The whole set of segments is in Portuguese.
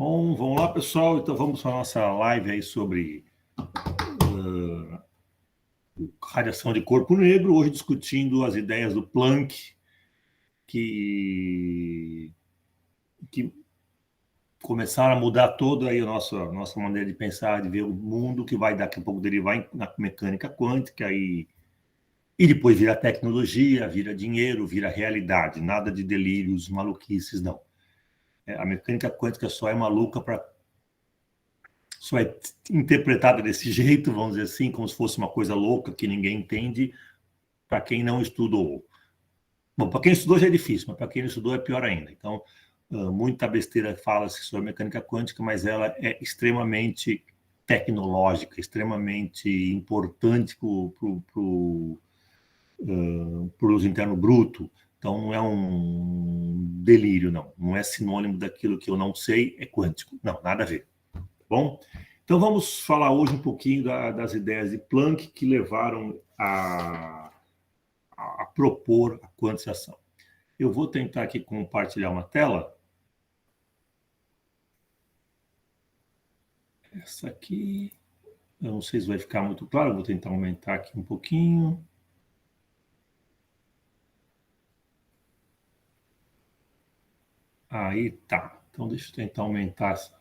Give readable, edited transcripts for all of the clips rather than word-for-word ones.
Bom, vamos lá, pessoal. Então, vamos para a nossa live aí sobre radiação de corpo negro. Hoje discutindo as ideias do Planck, que começaram a mudar toda aí a nossa maneira de pensar, de ver o mundo, que vai daqui a pouco derivar na mecânica quântica e depois vira tecnologia, vira dinheiro, vira realidade. Nada de delírios, maluquices, não. A mecânica quântica só é maluca só é interpretada desse jeito, vamos dizer assim, como se fosse uma coisa louca que ninguém entende, para quem não estudou. Bom, para quem estudou já é difícil, mas para quem não estudou é pior ainda. Então, muita besteira fala-se sobre mecânica quântica, mas ela é extremamente tecnológica, extremamente importante para o uso interno bruto. Então, não é um delírio, não. Não é sinônimo daquilo que eu não sei, é quântico. Não, nada a ver. Bom, então vamos falar hoje um pouquinho das ideias de Planck que levaram a propor a quantização. Eu vou tentar aqui compartilhar uma tela. Essa aqui, eu não sei se vai ficar muito claro, eu vou tentar aumentar aqui um pouquinho. Aí tá, então deixa eu tentar aumentar essa.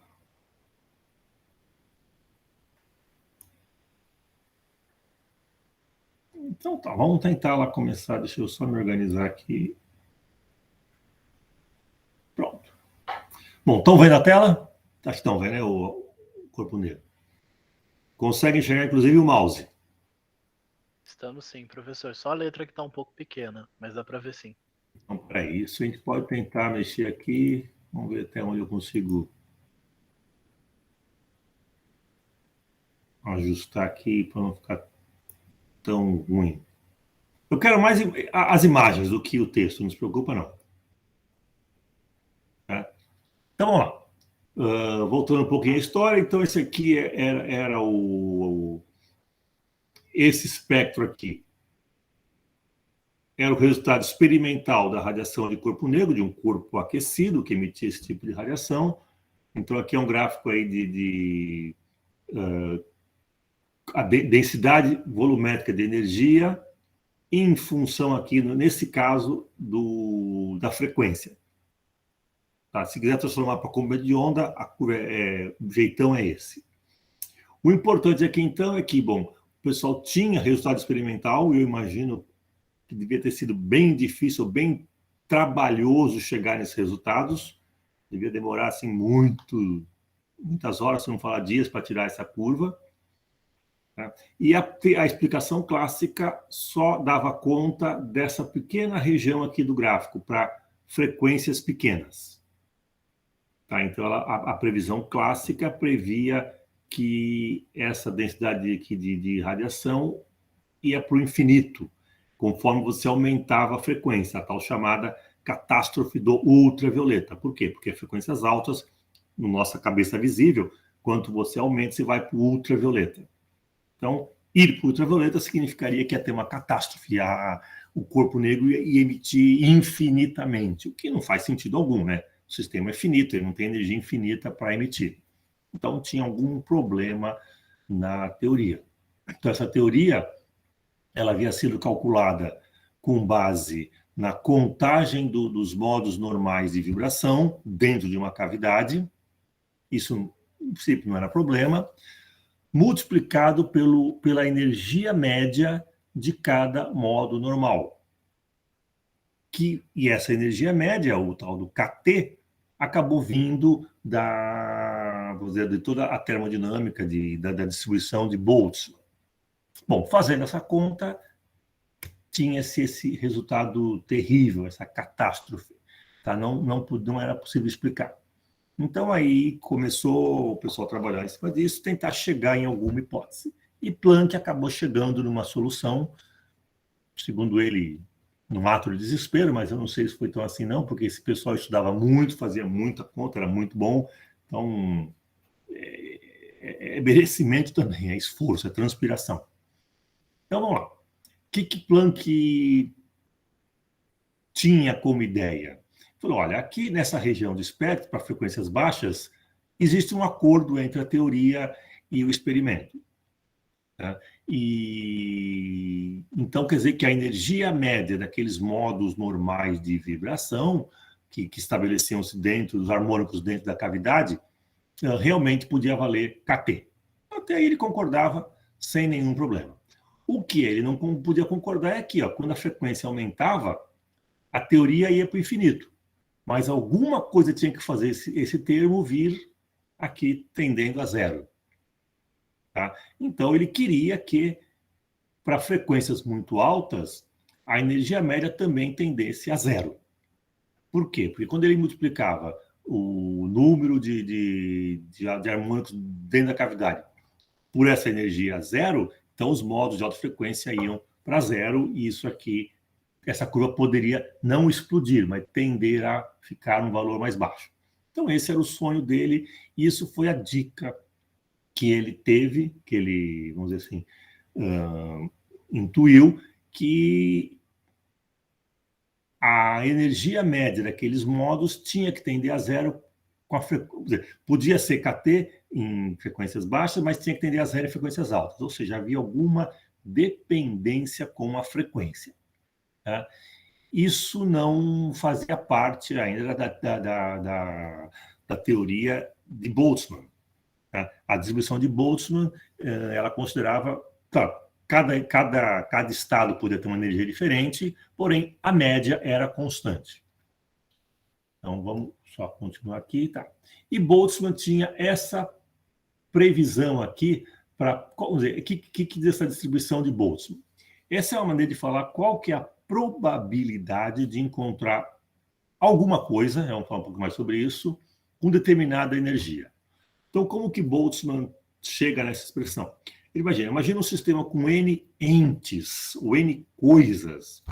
Então tá, vamos tentar lá começar. Deixa eu só me organizar aqui. Pronto. Bom, estão vendo a tela? Acho que estão vendo, né? O corpo negro. Consegue enxergar, inclusive, o mouse. Estamos sim, professor. Só a letra que está um pouco pequena, mas dá para ver sim. Então, para isso, a gente pode tentar mexer aqui. Vamos ver até onde eu consigo ajustar aqui para não ficar tão ruim. Eu quero mais as imagens do que o texto, não se preocupa, não. Tá? Então, vamos lá. Voltando um pouquinho à história, então esse aqui era esse espectro aqui. Era o resultado experimental da radiação de corpo negro, de um corpo aquecido que emitia esse tipo de radiação. Então, aqui é um gráfico aí a densidade volumétrica de energia em função aqui, nesse caso, da frequência. Tá? Se quiser transformar para comprimento de onda, o jeitão é esse. O importante aqui, então, é que, bom, o pessoal tinha resultado experimental, e eu imagino que devia ter sido bem difícil, bem trabalhoso chegar nesses resultados. Devia demorar, assim, muitas horas, se não falar dias, para tirar essa curva. Tá? E a explicação clássica só dava conta dessa pequena região aqui do gráfico, para frequências pequenas. Tá? Então, a previsão clássica previa que essa densidade aqui de radiação ia para o infinito, conforme você aumentava a frequência, a tal chamada catástrofe do ultravioleta. Por quê? Porque frequências altas, na nossa cabeça visível, quanto você aumenta, você vai para o ultravioleta. Então, ir para o ultravioleta significaria que ia ter uma catástrofe, o corpo negro ia emitir infinitamente, o que não faz sentido algum, né? O sistema é finito, ele não tem energia infinita para emitir. Então, tinha algum problema na teoria. Então, essa teoria, ela havia sido calculada com base na contagem dos modos normais de vibração dentro de uma cavidade. Isso, no princípio, não era problema. Multiplicado pela energia média de cada modo normal. E essa energia média, o tal do KT, acabou vindo vamos dizer, de toda a termodinâmica da distribuição de Boltzmann. Bom, fazendo essa conta, tinha-se esse resultado terrível, essa catástrofe. Tá? Não era possível explicar. Então, aí começou o pessoal a trabalhar em cima disso, tentar chegar em alguma hipótese. E Planck acabou chegando numa solução, segundo ele, num ato de desespero, mas eu não sei se foi tão assim não, porque esse pessoal estudava muito, fazia muita conta, era muito bom. Então, é merecimento também, é esforço, é transpiração. Então, vamos lá. O que Planck tinha como ideia? Falou, olha, aqui nessa região de espectro, para frequências baixas, existe um acordo entre a teoria e o experimento. Tá? E então quer dizer que a energia média daqueles modos normais de vibração que estabeleciam-se dentro dos harmônicos dentro da cavidade realmente podia valer kT. Até aí ele concordava sem nenhum problema. O que ele não podia concordar é que, quando a frequência aumentava, a teoria ia para o infinito. Mas alguma coisa tinha que fazer esse termo vir aqui tendendo a zero. Tá? Então ele queria que, para frequências muito altas, a energia média também tendesse a zero. Por quê? Porque quando ele multiplicava o número de harmônicos dentro da cavidade por essa energia zero, então os modos de alta frequência iam para zero, e isso aqui, essa curva poderia não explodir, mas tender a ficar um valor mais baixo. Então esse era o sonho dele, e isso foi a dica que ele teve, que ele, vamos dizer assim, intuiu que a energia média daqueles modos tinha que tender a zero com a frequência. Podia ser kT em frequências baixas, mas tinha que tender a zero em frequências altas. Ou seja, havia alguma dependência com a frequência. Tá? Isso não fazia parte ainda da teoria de Boltzmann. Tá? A distribuição de Boltzmann, ela considerava... Tá, Cada estado podia ter uma energia diferente, porém a média era constante. Então vamos só continuar aqui, tá? E Boltzmann tinha essa previsão aqui para, vamos dizer, o que dessa distribuição de Boltzmann? Essa é uma maneira de falar qual que é a probabilidade de encontrar alguma coisa, vamos falar um pouco mais sobre isso, com determinada energia. Então como que Boltzmann chega nessa expressão? Imagina um sistema com N entes, ou N coisas,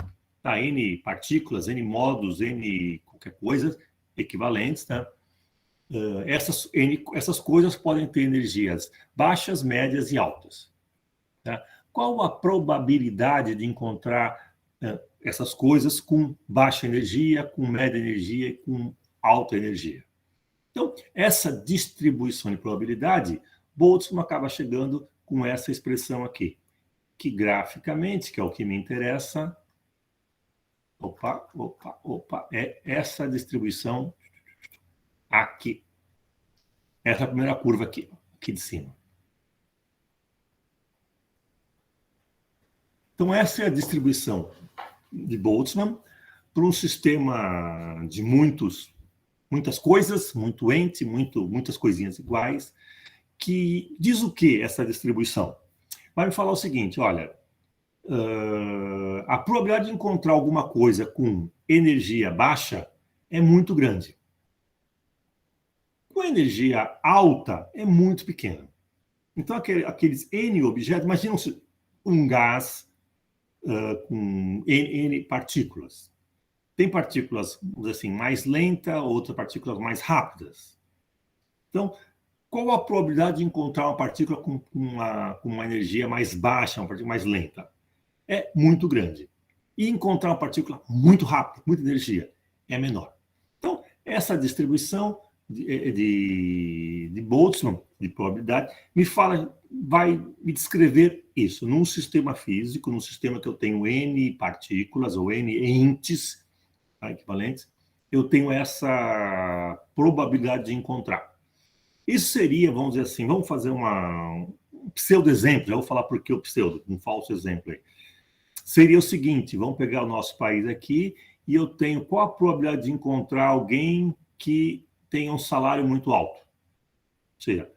tá? N partículas, N modos, N qualquer coisa, equivalentes. Tá? Essas coisas podem ter energias baixas, médias e altas. Tá? Qual a probabilidade de encontrar essas coisas com baixa energia, com média energia e com alta energia? Então, essa distribuição de probabilidade, Boltzmann acaba chegando com essa expressão aqui, que graficamente, que é o que me interessa, é essa distribuição aqui. Essa primeira curva aqui de cima. Então, essa é a distribuição de Boltzmann para um sistema de muitas coisas, muito ente, muitas coisinhas iguais, que diz o que essa distribuição? Vai me falar o seguinte, olha, a probabilidade de encontrar alguma coisa com energia baixa é muito grande. Com energia alta é muito pequena. Então, aqueles N objetos, imagina um gás com N partículas. Tem partículas, vamos dizer assim, mais lentas, outras partículas mais rápidas. Então, qual a probabilidade de encontrar uma partícula com uma energia mais baixa, uma partícula mais lenta? É muito grande. E encontrar uma partícula muito rápida, muita energia, é menor. Então, essa distribuição de Boltzmann, de probabilidade, vai me descrever isso. Num sistema físico, num sistema que eu tenho N partículas, ou N entes, tá, equivalentes, eu tenho essa probabilidade de encontrar. Isso seria, vamos dizer assim, vamos fazer um pseudo-exemplo, já vou falar por que o pseudo, um falso exemplo aí. Seria o seguinte, vamos pegar o nosso país aqui, e eu tenho qual a probabilidade de encontrar alguém que tenha um salário muito alto? Ou seja,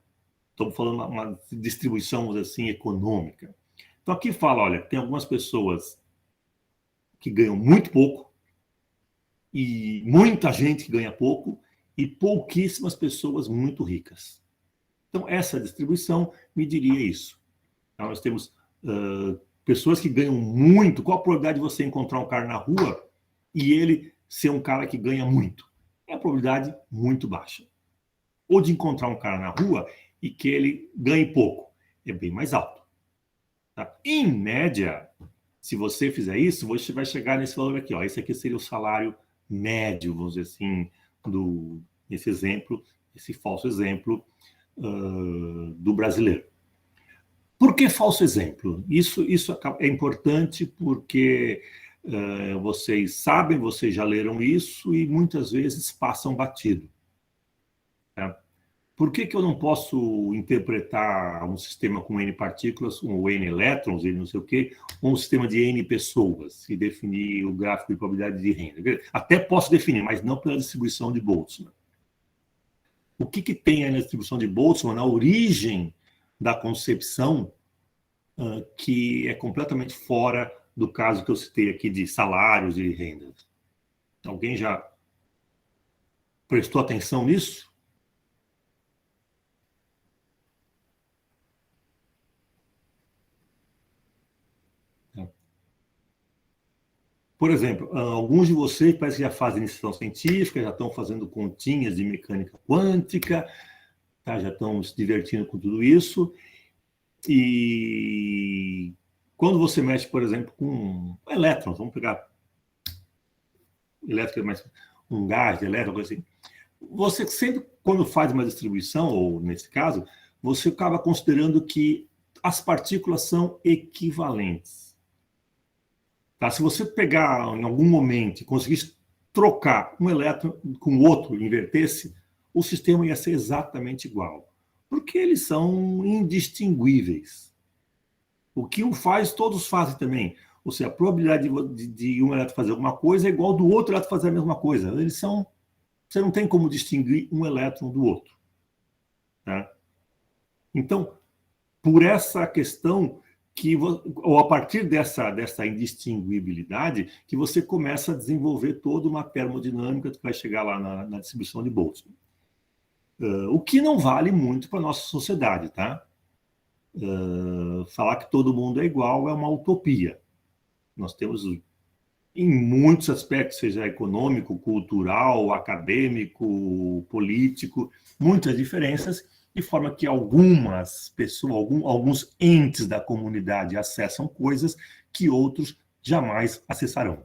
estamos falando uma distribuição, vamos dizer assim, econômica. Então aqui fala, olha, tem algumas pessoas que ganham muito pouco, e muita gente que ganha pouco, e pouquíssimas pessoas muito ricas. Então, essa distribuição me diria isso. Então, nós temos pessoas que ganham muito. Qual a probabilidade de você encontrar um cara na rua e ele ser um cara que ganha muito? É a probabilidade muito baixa. Ou de encontrar um cara na rua e que ele ganhe pouco. É bem mais alto. Tá? Em média, se você fizer isso, você vai chegar nesse valor aqui. Ó. Esse aqui seria o salário médio, vamos dizer assim, nesse exemplo, esse falso exemplo do brasileiro. Por que falso exemplo? Isso é importante porque vocês sabem, vocês já leram isso e muitas vezes passam batido. Tá? Por que eu não posso interpretar um sistema com N partículas, ou N elétrons, e não sei o quê, ou um sistema de N pessoas, e definir o gráfico de probabilidade de renda? Até posso definir, mas não pela distribuição de Boltzmann. O que tem aí na distribuição de Boltzmann, na origem da concepção, que é completamente fora do caso que eu citei aqui de salários e rendas? Alguém já prestou atenção nisso? Por exemplo, alguns de vocês parece que já fazem iniciação científica, já estão fazendo continhas de mecânica quântica, tá? Já estão se divertindo com tudo isso. E quando você mexe, por exemplo, com elétrons, vamos pegar elétrica, mas um gás de elétron, coisa assim, você sempre, quando faz uma distribuição, ou nesse caso, você acaba considerando que as partículas são equivalentes. Tá? Se você pegar em algum momento e conseguisse trocar um elétron com o outro, invertesse, o sistema ia ser exatamente igual. Porque eles são indistinguíveis. O que um faz, todos fazem também. Ou seja, a probabilidade de um elétron fazer alguma coisa é igual do outro elétron fazer a mesma coisa. Eles são... Você não tem como distinguir um elétron do outro. Tá? Então, por essa questão, ou a partir dessa indistinguibilidade, que você começa a desenvolver toda uma termodinâmica que vai chegar lá na distribuição de Boltzmann. O que não vale muito para a nossa sociedade, tá? Falar que todo mundo é igual é uma utopia. Nós temos, em muitos aspectos, seja econômico, cultural, acadêmico, político, muitas diferenças, de forma que algumas pessoas, alguns entes da comunidade acessam coisas que outros jamais acessarão.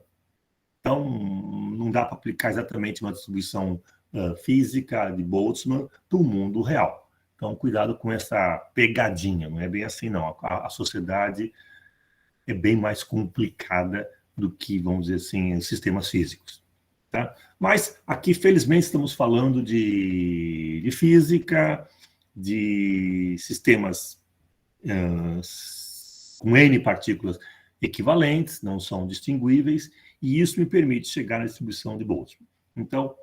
Então, não dá para aplicar exatamente uma distribuição física de Boltzmann para o mundo real. Então, cuidado com essa pegadinha, não é bem assim, não. A sociedade é bem mais complicada do que, vamos dizer assim, sistemas físicos. Tá? Mas aqui, felizmente, estamos falando de física, de sistemas com N partículas equivalentes, não são distinguíveis, e isso me permite chegar na distribuição de Boltzmann. Então,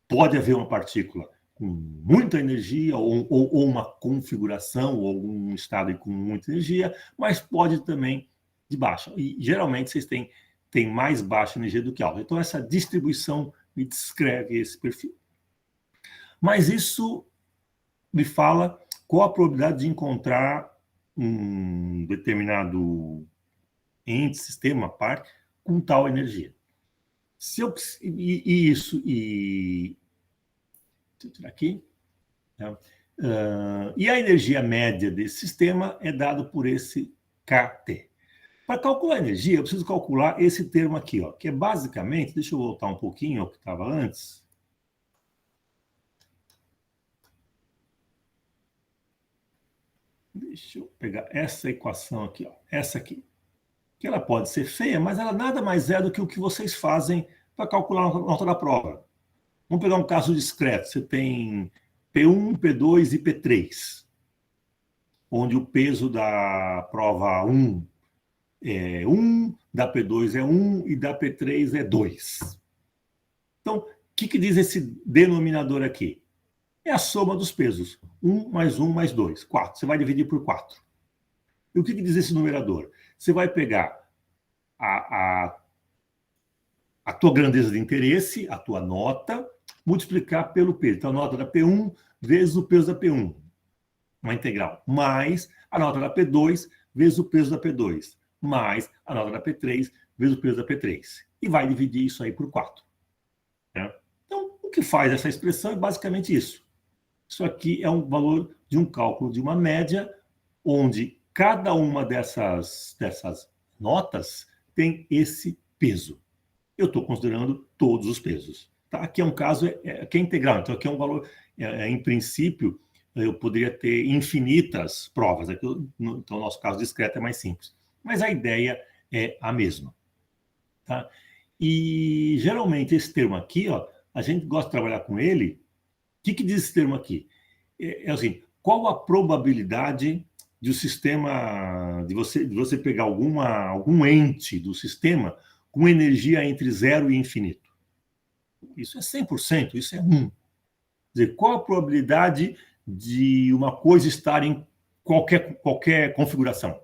pode haver uma partícula com muita energia, ou uma configuração, ou algum estado com muita energia, mas pode também de baixa. E, geralmente, vocês têm mais baixa energia do que alta. Então, essa distribuição me descreve esse perfil. Mas isso me fala qual a probabilidade de encontrar um determinado ente, sistema, parte, com tal energia. Se eu, deixa eu tirar aqui. Tá? E a energia média desse sistema é dado por esse KT. Para calcular a energia, eu preciso calcular esse termo aqui, ó, que é basicamente, deixa eu voltar um pouquinho ao que estava antes. Deixa eu pegar essa equação aqui, ó, essa aqui. Que ela pode ser feia, mas ela nada mais é do que o que vocês fazem para calcular a nota da prova. Vamos pegar um caso discreto. Você tem P1, P2 e P3, onde o peso da prova 1 é 1, da P2 é 1 e da P3 é 2. Então, o que diz esse denominador aqui? É a soma dos pesos. 1 mais 2, 4. Você vai dividir por 4. E o que diz esse numerador? Você vai pegar a tua grandeza de interesse, a tua nota, multiplicar pelo peso. Então, a nota da P1 vezes o peso da P1, uma integral, mais a nota da P2 vezes o peso da P2, mais a nota da P3 vezes o peso da P3. E vai dividir isso aí por 4. Né? Então, o que faz essa expressão é basicamente isso. Isso aqui é um valor de um cálculo de uma média, onde cada uma dessas notas tem esse peso. Eu estou considerando todos os pesos. Tá? Aqui é um caso que é integral, então aqui é um valor, em princípio, eu poderia ter infinitas provas, aqui, então o nosso caso discreto é mais simples. Mas a ideia é a mesma. Tá? E geralmente esse termo aqui, ó, a gente gosta de trabalhar com ele. O que diz esse termo aqui? É assim, qual a probabilidade de o sistema, de você pegar algum ente do sistema com energia entre 0 e infinito? Isso é 100%, isso é 1. Quer dizer, qual a probabilidade de uma coisa estar em qualquer configuração?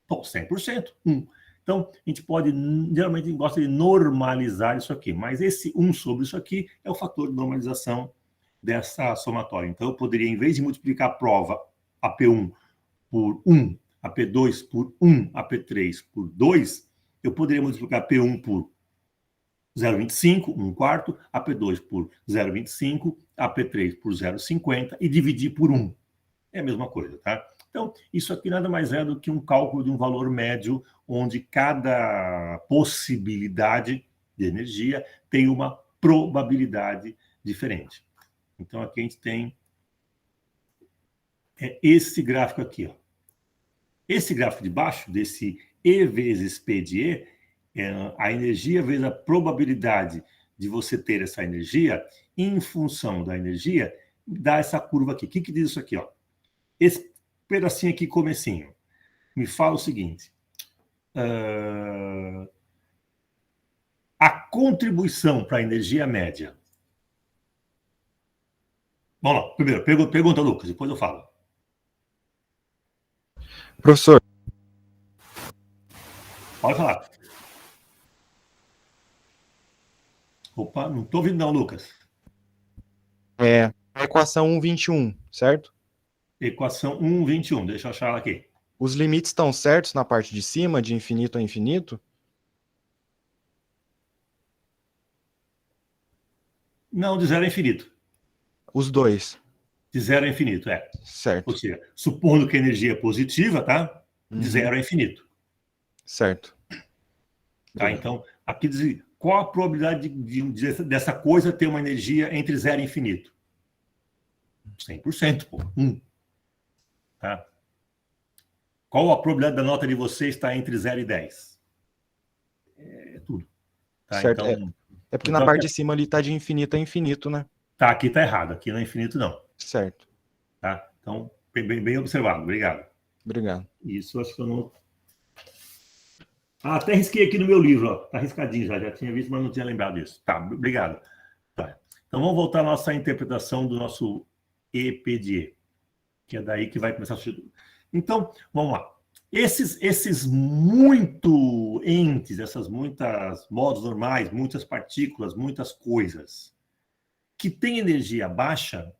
Bom, 100%, 1. Então, a gente pode, geralmente, a gente gosta de normalizar isso aqui, mas esse 1 sobre isso aqui é o fator de normalização dessa somatória. Então, eu poderia, em vez de multiplicar a prova AP1 por 1, AP2 por 1, AP3 por 2, eu poderia multiplicar P1 por 0,25, 1 quarto, AP2 por 0,25, AP3 por 0,50 e dividir por 1. É a mesma coisa, tá? Então, isso aqui nada mais é do que um cálculo de um valor médio, onde cada possibilidade de energia tem uma probabilidade diferente. Então, aqui a gente tem esse gráfico aqui, ó. Esse gráfico de baixo, desse E vezes P de E, a energia vezes a probabilidade de você ter essa energia, em função da energia, dá essa curva aqui. O que diz isso aqui, ó? Esse pedacinho aqui, comecinho, me fala o seguinte. A contribuição para a energia média. Vamos lá, primeiro, pergunta, Lucas, depois eu falo. Professor. Pode falar. Opa, não estou ouvindo não, Lucas. É a equação 1,21, certo? Equação 1,21, deixa eu achar ela aqui. Os limites estão certos na parte de cima, de infinito a infinito? Não, de 0 a infinito. Os dois. De 0 a infinito, é. Certo. Ou seja, supondo que a energia é positiva, tá? De 0 a infinito. Certo. Tá? Então, aqui diz qual a probabilidade dessa coisa ter uma energia entre 0 e infinito? 100%, pô. 1. Tá? Qual a probabilidade da nota de você estar entre 0 e 10? É tudo. Tá? Certo. Então, é porque na parte de cima ali está de infinito a infinito, né? Tá, aqui tá errado. Aqui não é infinito, não. Certo. Tá? Então, bem observado. Obrigado. Obrigado. Isso, acho que eu não... até risquei aqui no meu livro, ó. Tá riscadinho já tinha visto, mas não tinha lembrado disso. Tá, obrigado. Tá. Então, vamos voltar à nossa interpretação do nosso EPDE, que é daí que vai começar a surgir. Então, vamos lá. Esses muito entes, essas muitas modos normais, muitas partículas, muitas coisas que têm energia baixa,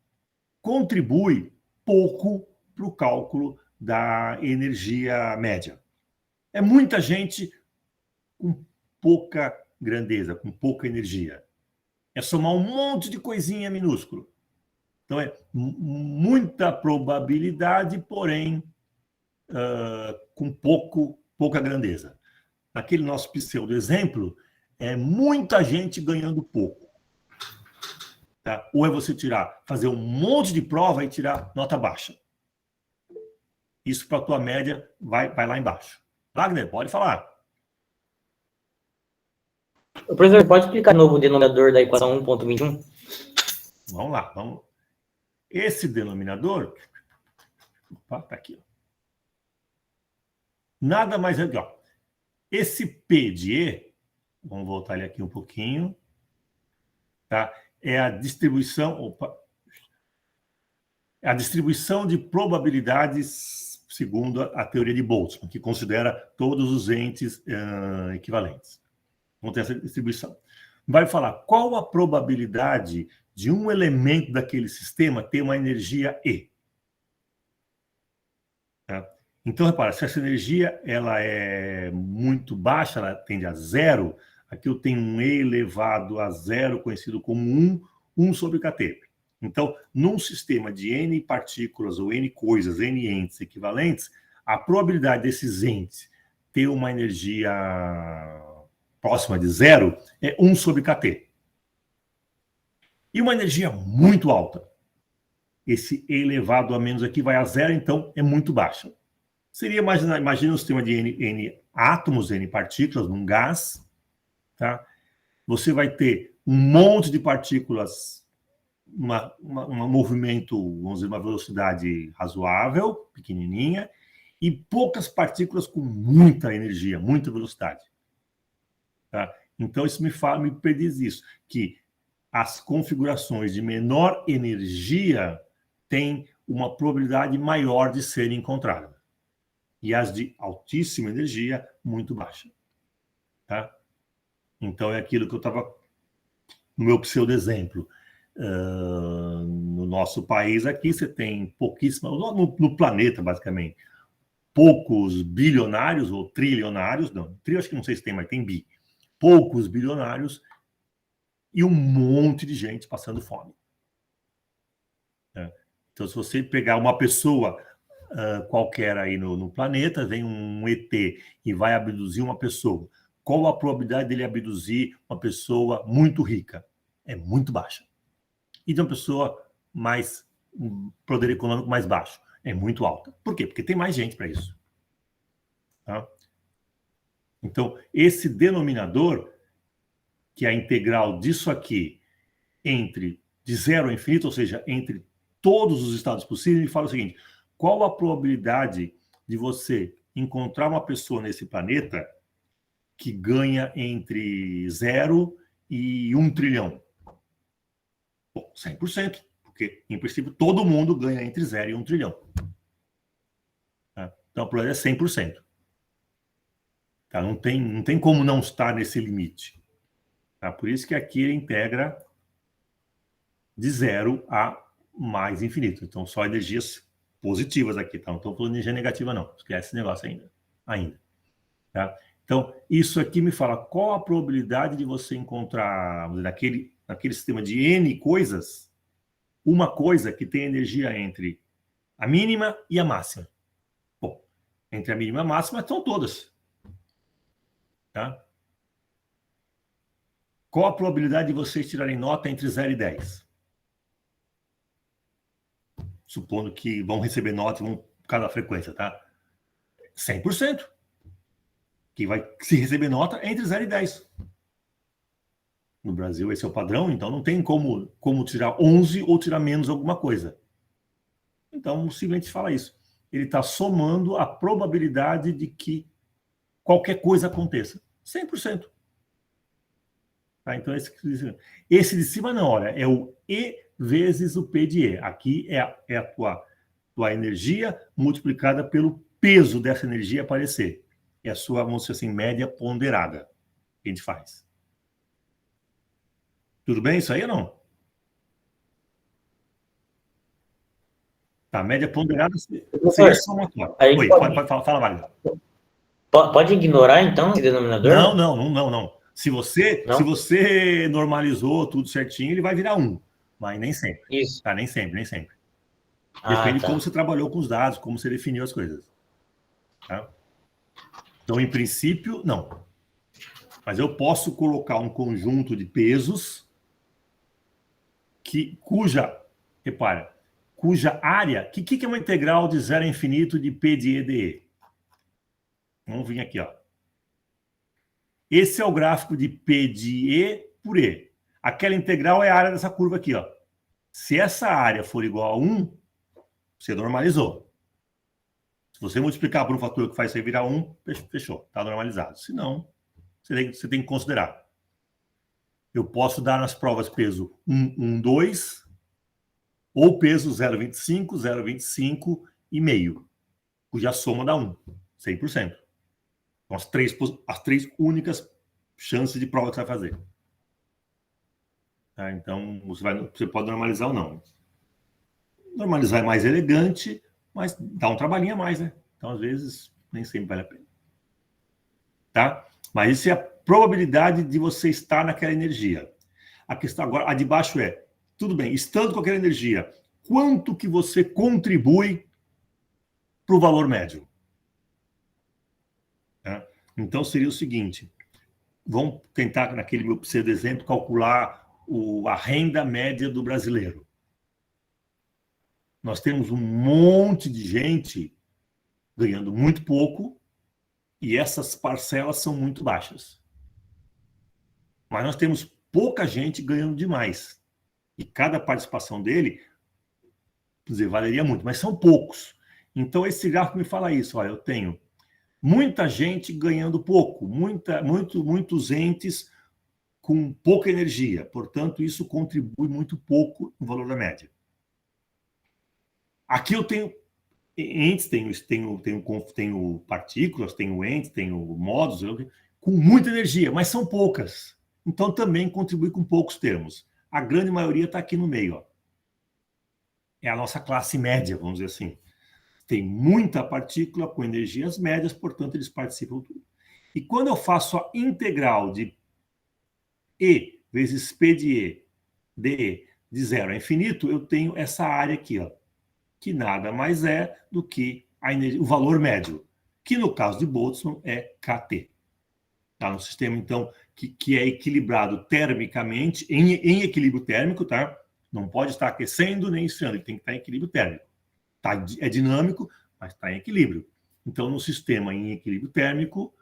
contribui pouco para o cálculo da energia média. É muita gente com pouca grandeza, com pouca energia. É somar um monte de coisinha minúsculo. Então, é muita probabilidade, porém, com pouca grandeza. Naquele nosso pseudo-exemplo, é muita gente ganhando pouco. Tá? Ou é você fazer um monte de prova e tirar nota baixa. Isso para a tua média vai lá embaixo. Wagner, pode falar. O professor, pode explicar de novo o denominador da equação 1.21? Vamos lá, vamos. Esse denominador, opa, tá aqui, ó. Nada mais é que, ó, esse P de E, vamos voltar ele aqui um pouquinho, tá? É a distribuição, é a distribuição de probabilidades segundo a teoria de Boltzmann, que considera todos os entes equivalentes. Vamos ter essa distribuição. Vai falar qual a probabilidade de um elemento daquele sistema ter uma energia E. Tá? Então, repara, se essa energia ela é muito baixa, ela tende a 0, aqui eu tenho um E elevado a 0, conhecido como 1 sobre kT. Então, num sistema de N partículas ou N coisas, N entes equivalentes, a probabilidade desses entes ter uma energia próxima de 0 é 1 sobre kT. E uma energia muito alta. Esse E elevado a menos aqui vai a zero, então é muito baixa. Seria, imagina um sistema de N átomos, N partículas, num gás, tá? Você vai ter um monte de partículas, um movimento, vamos dizer, uma velocidade razoável, pequenininha, e poucas partículas com muita energia, muita velocidade. Tá? Então, isso me prediz isso, que as configurações de menor energia têm uma probabilidade maior de serem encontradas. E as de altíssima energia, muito baixa. Tá? Então, é aquilo que eu estava no meu pseudo-exemplo. No nosso país aqui, você tem pouquíssimas, no planeta, basicamente, poucos bilionários ou trilionários, não, acho que não sei se tem, mas tem bi, poucos bilionários e um monte de gente passando fome. Então, se você pegar uma pessoa qualquer aí no planeta, vem um ET e vai abduzir uma pessoa, qual a probabilidade dele abduzir uma pessoa muito rica? É muito baixa. E de uma pessoa mais, poder econômico mais baixo? É muito alta. Por quê? Porque tem mais gente para isso. Tá? Então, esse denominador, que é a integral disso aqui, de zero a infinito, ou seja, entre todos os estados possíveis, me fala o seguinte: qual a probabilidade de você encontrar uma pessoa nesse planeta que ganha entre 0 e 1 trilhão? Bom, 100%, porque, em princípio, todo mundo ganha entre 0 e 1 trilhão. Tá? Então, a probabilidade é 100%. Tá? Não tem como não estar nesse limite. Tá? Por isso que aqui ele integra de 0 a mais infinito. Então, só energias positivas aqui. Tá? Não estou falando de energia negativa, não. Esquece esse negócio ainda. Tá? Então, isso aqui me fala qual a probabilidade de você encontrar, naquele sistema de N coisas, uma coisa que tem energia entre a mínima e a máxima. Bom, entre a mínima e a máxima estão todas. Tá? Qual a probabilidade de vocês tirarem nota entre 0 e 10? Supondo que vão receber nota por cada frequência, tá? 100%. Que vai se receber nota entre 0 e 10. No Brasil, esse é o padrão, então não tem como tirar 11 ou tirar menos alguma coisa. Então, simplesmente fala isso. Ele está somando a probabilidade de que qualquer coisa aconteça. 100%. Tá? Então, esse de cima não, olha, é o E vezes o P de E. Aqui é a tua energia multiplicada pelo peso dessa energia aparecer. É a sua, vamos dizer assim, média ponderada que a gente faz. Tudo bem isso aí ou não? Tá, média ponderada seria somatória. Oi, pode fala, Magda. Pode ignorar, então, esse denominador? Não. Se você normalizou tudo certinho, ele vai virar 1. Mas nem sempre. Isso. Tá, nem sempre. Depende de como você trabalhou com os dados, como você definiu as coisas. Tá? Então, em princípio, não. Mas eu posso colocar um conjunto de pesos cuja área... O que é uma integral de 0 a infinito de P de E de E? Vamos vir aqui, ó. Esse é o gráfico de P de E por E. Aquela integral é a área dessa curva aqui, ó. Se essa área for igual a 1, você normalizou. Se você multiplicar por um fator que faz você virar 1, fechou, está normalizado. Se não, você tem que considerar. Eu posso dar nas provas peso 1, 1, 2, ou peso 0,25, 0,25 e meio, cuja soma dá 1, 100%. Então, as três únicas chances de prova que você vai fazer. Tá? Então, você pode normalizar ou não. Normalizar é mais elegante, mas dá um trabalhinho a mais, né? Então, às vezes, nem sempre vale a pena. Tá? Mas isso é a probabilidade de você estar naquela energia. A questão agora, a de baixo é, tudo bem, estando com aquela energia, quanto que você contribui para o valor médio? Tá? Então, seria o seguinte, vamos tentar, naquele meu pseudo-exemplo, calcular a renda média do brasileiro. Nós temos um monte de gente ganhando muito pouco e essas parcelas são muito baixas. Mas nós temos pouca gente ganhando demais. E cada participação dele, quer dizer, valeria muito, mas são poucos. Então, esse gráfico me fala isso. Olha, eu tenho muita gente ganhando pouco, muitos entes com pouca energia. Portanto, isso contribui muito pouco no valor da média. Aqui eu tenho entes, tenho partículas, tenho entes, tenho módulos, com muita energia, mas são poucas. Então, também contribui com poucos termos. A grande maioria está aqui no meio. Ó. É a nossa classe média, vamos dizer assim. Tem muita partícula com energias médias, portanto, eles participam tudo. E quando eu faço a integral de E vezes P de E, dE, de 0 a infinito, eu tenho essa área aqui, ó, que nada mais é do que o valor médio, que no caso de Boltzmann é kT. Tá? No sistema, então, que é equilibrado termicamente, em equilíbrio térmico, tá? Não pode estar aquecendo nem esfriando, ele tem que estar em equilíbrio térmico. Tá? É dinâmico, mas está em equilíbrio. Então, no sistema em equilíbrio térmico,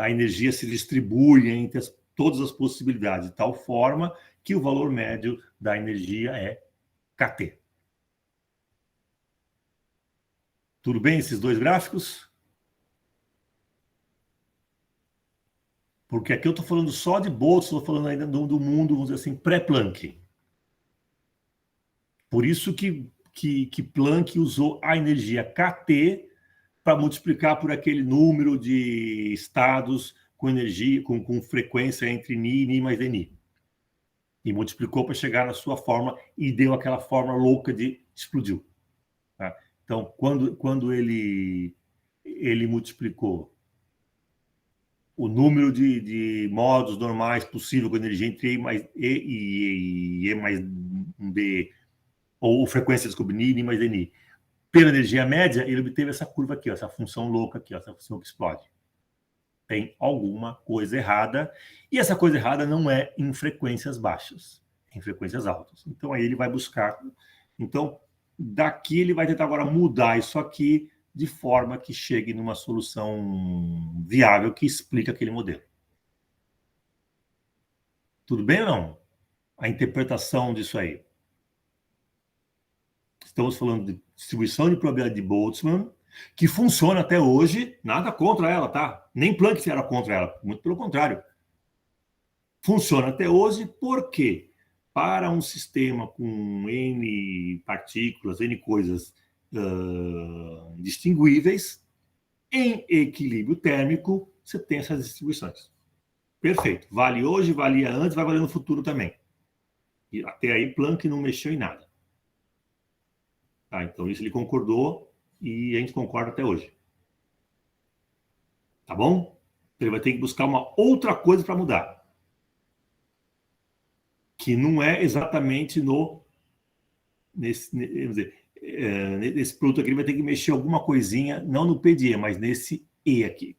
a energia se distribui entre todas as possibilidades, de tal forma que o valor médio da energia é kT. Tudo bem esses dois gráficos? Porque aqui eu estou falando só de Boltzmann, estou falando ainda do mundo, vamos dizer assim, pré-Planck. Por isso que Planck usou a energia kT para multiplicar por aquele número de estados com energia, com frequência entre Ni e Ni mais Ni. E multiplicou para chegar na sua forma e deu aquela forma louca de explodiu. Tá? Então, quando ele multiplicou o número de modos normais possível com energia entre E mais E e E mais D, ou frequência, desculpa, Ni mais Ni, pela energia média, ele obteve essa curva aqui, ó, essa função louca aqui, ó, essa função que explode. Tem alguma coisa errada, e essa coisa errada não é em frequências baixas, é em frequências altas. Então, aí ele vai buscar. Então, daqui ele vai tentar agora mudar isso aqui de forma que chegue numa solução viável que explica aquele modelo. Tudo bem ou não? A interpretação disso aí. Estamos falando de distribuição de probabilidade de Boltzmann, que funciona até hoje, nada contra ela, tá? Nem Planck era contra ela, muito pelo contrário. Funciona até hoje porque, para um sistema com N partículas, N coisas distinguíveis, em equilíbrio térmico, você tem essas distribuições. Perfeito. Vale hoje, valia antes, vai valer no futuro também. E até aí, Planck não mexeu em nada. Tá, então, isso ele concordou e a gente concorda até hoje. Tá bom? Ele vai ter que buscar uma outra coisa para mudar. Que não é exatamente nesse produto aqui, ele vai ter que mexer alguma coisinha, não no P de E, mas nesse E aqui.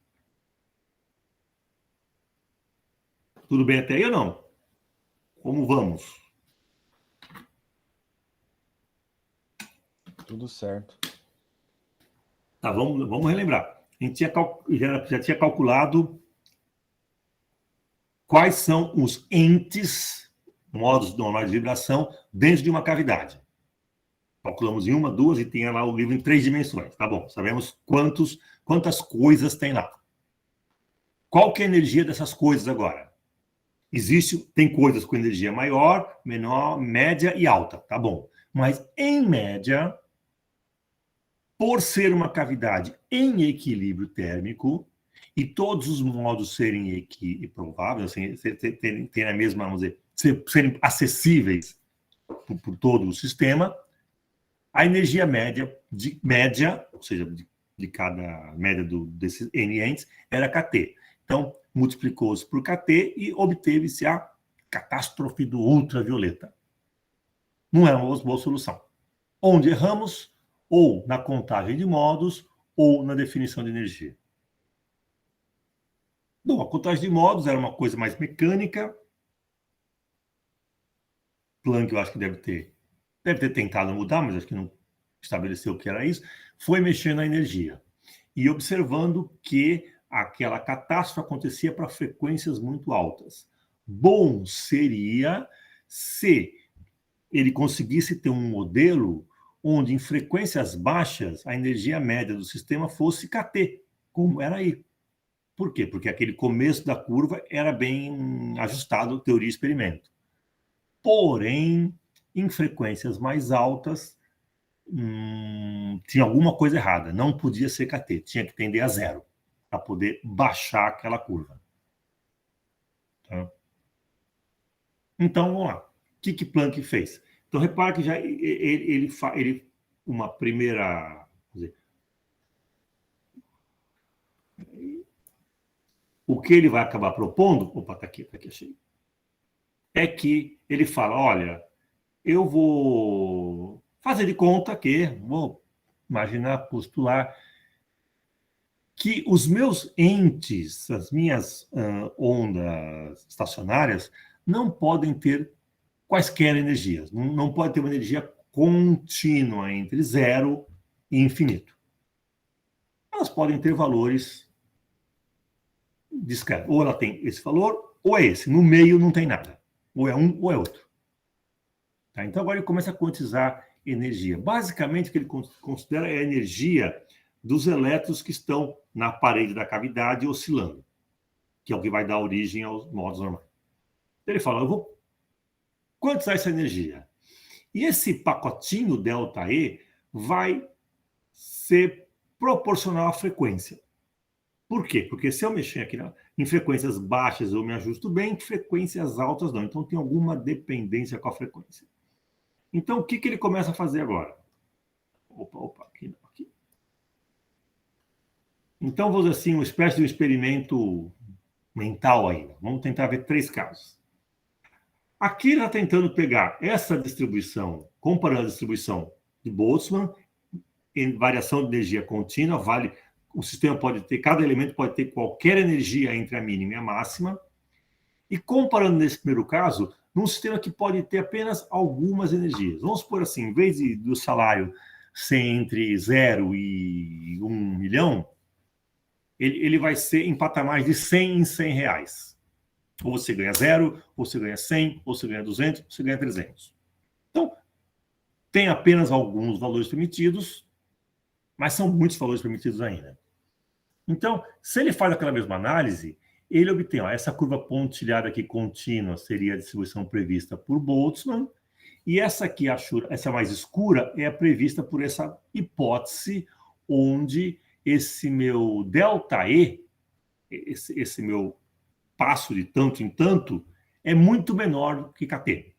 Tudo bem até aí ou não? Como vamos? Tudo certo. Tá, vamos relembrar. A gente já tinha calculado quais são os entes, modos normais de vibração, dentro de uma cavidade. Calculamos em uma, duas, e tem lá o livro em 3 dimensões. Tá bom, sabemos quantas coisas tem lá. Qual que é a energia dessas coisas agora? Tem coisas com energia maior, menor, média e alta. Tá bom. Mas, em média, por ser uma cavidade em equilíbrio térmico, e todos os modos serem prováveis, assim, terem a mesma, vamos dizer, serem acessíveis por todo o sistema, a energia média, ou seja, de cada média desses N entes, era kT. Então, multiplicou-se por kT e obteve-se a catástrofe do ultravioleta. Não é uma boa solução. Onde erramos? Ou na contagem de modos, ou na definição de energia. Bom, a contagem de modos era uma coisa mais mecânica. Planck, eu acho que deve ter tentado mudar, mas acho que não estabeleceu o que era isso, foi mexer na energia e observando que aquela catástrofe acontecia para frequências muito altas. Bom seria se ele conseguisse ter um modelo onde em frequências baixas a energia média do sistema fosse KT, como era aí. Por quê? Porque aquele começo da curva era bem ajustado, teoria e experimento. Porém, em frequências mais altas, tinha alguma coisa errada. Não podia ser KT, tinha que tender a zero para poder baixar aquela curva. Tá? Então, vamos lá. O que Planck fez? Então, repara que já ele uma primeira... O que ele vai acabar propondo... Opa, está aqui, achei. É que ele fala, olha, eu vou fazer de conta que, vou imaginar, postular, que os meus entes, as minhas ondas estacionárias, não podem ter quaisquer energias. Não pode ter uma energia contínua entre zero e infinito. Elas podem ter valores discretos. Ou ela tem esse valor, ou é esse. No meio não tem nada. Ou é um, ou é outro. Tá? Então, agora ele começa a quantizar energia. Basicamente, o que ele considera é a energia dos elétrons que estão na parede da cavidade oscilando, que é o que vai dar origem aos modos normais. Ele fala, eu vou quantizar essa energia. E esse pacotinho ΔE vai ser proporcional à frequência. Por quê? Porque se eu mexer aqui em frequências baixas eu me ajusto bem, em frequências altas não. Então tem alguma dependência com a frequência. Então o que ele começa a fazer agora? Opa, aqui não, aqui. Então vou dizer assim, uma espécie de um experimento mental ainda. Vamos tentar ver 3 casos. Aqui ele está tentando pegar essa distribuição, comparando a distribuição de Boltzmann, em variação de energia contínua, o sistema pode ter, cada elemento pode ter qualquer energia entre a mínima e a máxima, e comparando nesse primeiro caso, num sistema que pode ter apenas algumas energias. Vamos supor assim, em vez do salário ser entre 0 e 1 milhão, ele vai ser em patamares de 100 em 100 reais. Ou você ganha 0, ou você ganha 100, ou você ganha 200, ou você ganha 300. Então, tem apenas alguns valores permitidos, mas são muitos valores permitidos ainda. Então, se ele faz aquela mesma análise, ele obtém, essa curva pontilhada aqui contínua seria a distribuição prevista por Boltzmann, e essa aqui, essa mais escura, é a prevista por essa hipótese, onde esse meu ΔE, esse meu passo de tanto em tanto, é muito menor do que KT.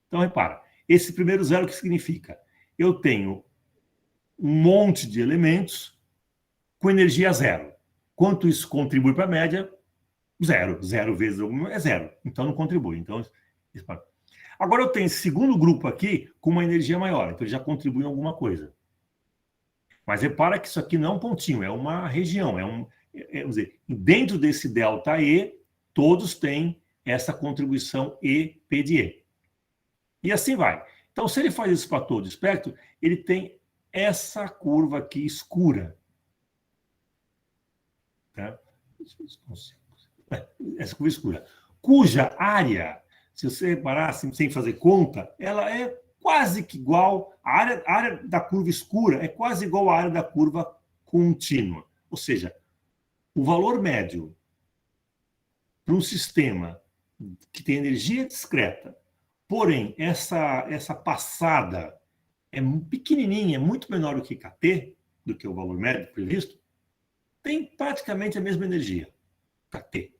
Então, repara, esse primeiro zero, o que significa? Eu tenho um monte de elementos com energia zero. Quanto isso contribui para a média? Zero. 0 vezes 1 é 0. Então, não contribui. Então, agora, eu tenho esse segundo grupo aqui com uma energia maior. Então, ele já contribui em alguma coisa. Mas repara que isso aqui não é um pontinho, é uma região. Vamos dizer, dentro desse ΔE, todos têm essa contribuição E, P de E. E assim vai. Então, se ele faz isso para todo o espectro, ele tem essa curva aqui escura. Tá? Essa curva escura. Cuja área, se você reparar, sem fazer conta, ela é quase que igual, a área da curva escura é quase igual à área da curva contínua. Ou seja, o valor médio para um sistema que tem energia discreta, porém, essa passada é pequenininha, é muito menor do que KT, do que o valor médio previsto, tem praticamente a mesma energia, KT.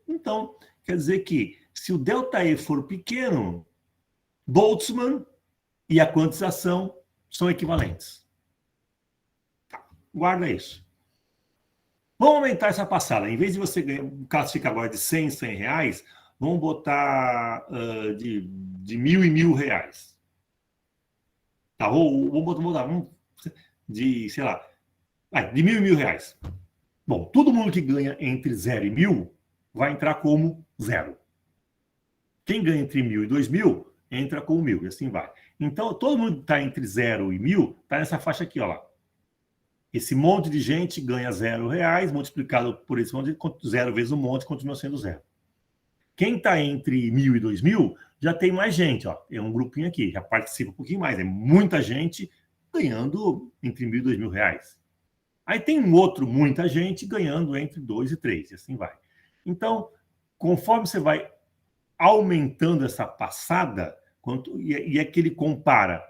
Então, quer dizer que se o ΔE for pequeno, Boltzmann e a quantização são equivalentes. Tá, guarda isso. Vamos aumentar essa passada. Em vez de você ganhar, o caso fica agora de 100 em 100 reais, vamos botar de 1.000 em 1.000 reais. Tá, vamos botar de, sei lá, de 1.000 em 1.000 reais. Bom, todo mundo que ganha entre 0 e 1.000 vai entrar como 0. Quem ganha entre 1.000 e 2.000, entra com 1.000, e assim vai. Então, todo mundo que está entre 0 e 1.000 está nessa faixa aqui, ó lá. Esse monte de gente ganha R$0 multiplicado por esse monte, 0 vezes o monte continua sendo 0. Quem está entre 1.000 e 2.000 já tem mais gente, ó. É um grupinho aqui, já participa um pouquinho mais. É muita gente ganhando entre 1.000 e 2.000 reais. Aí tem um outro, muita gente ganhando entre 2 e 3, e assim vai. Então, conforme você vai aumentando essa passada, e é que ele compara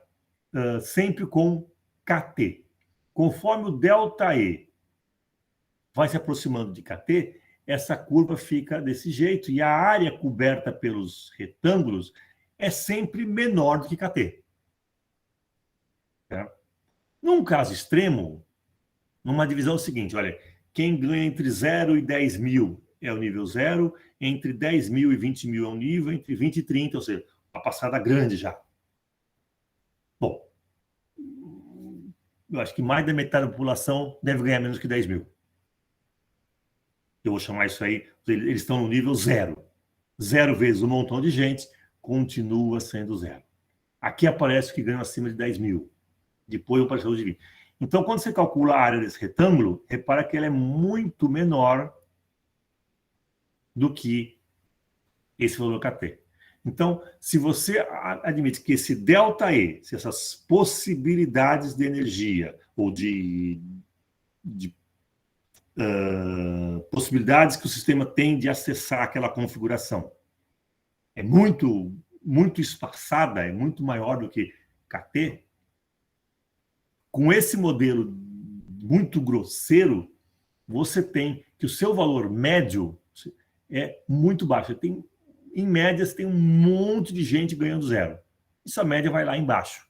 sempre com KT. Conforme o ΔE vai se aproximando de KT, essa curva fica desse jeito, e a área coberta pelos retângulos é sempre menor do que KT. Tá? Num caso extremo, numa divisão seguinte, olha, quem ganha entre 0 e 10.000 é o nível 0, entre 10.000 e 20.000 é o nível, entre 20 e 30, ou seja, uma passada grande já. Bom, eu acho que mais da metade da população deve ganhar menos que 10.000. Eu vou chamar isso aí, eles estão no nível 0. 0 vezes um montão de gente, continua sendo 0. Aqui aparece que ganham acima de 10.000. Depois aparece o de 20. Então, quando você calcula a área desse retângulo, repara que ela é muito menor do que esse valor KT. Então, se você admite que esse ΔE, se essas possibilidades de energia ou de possibilidades que o sistema tem de acessar aquela configuração é muito, muito espaçada, é muito maior do que KT, com esse modelo muito grosseiro, você tem que o seu valor médio é muito baixo. Tem, em média, você tem um monte de gente ganhando 0. Isso a média vai lá embaixo.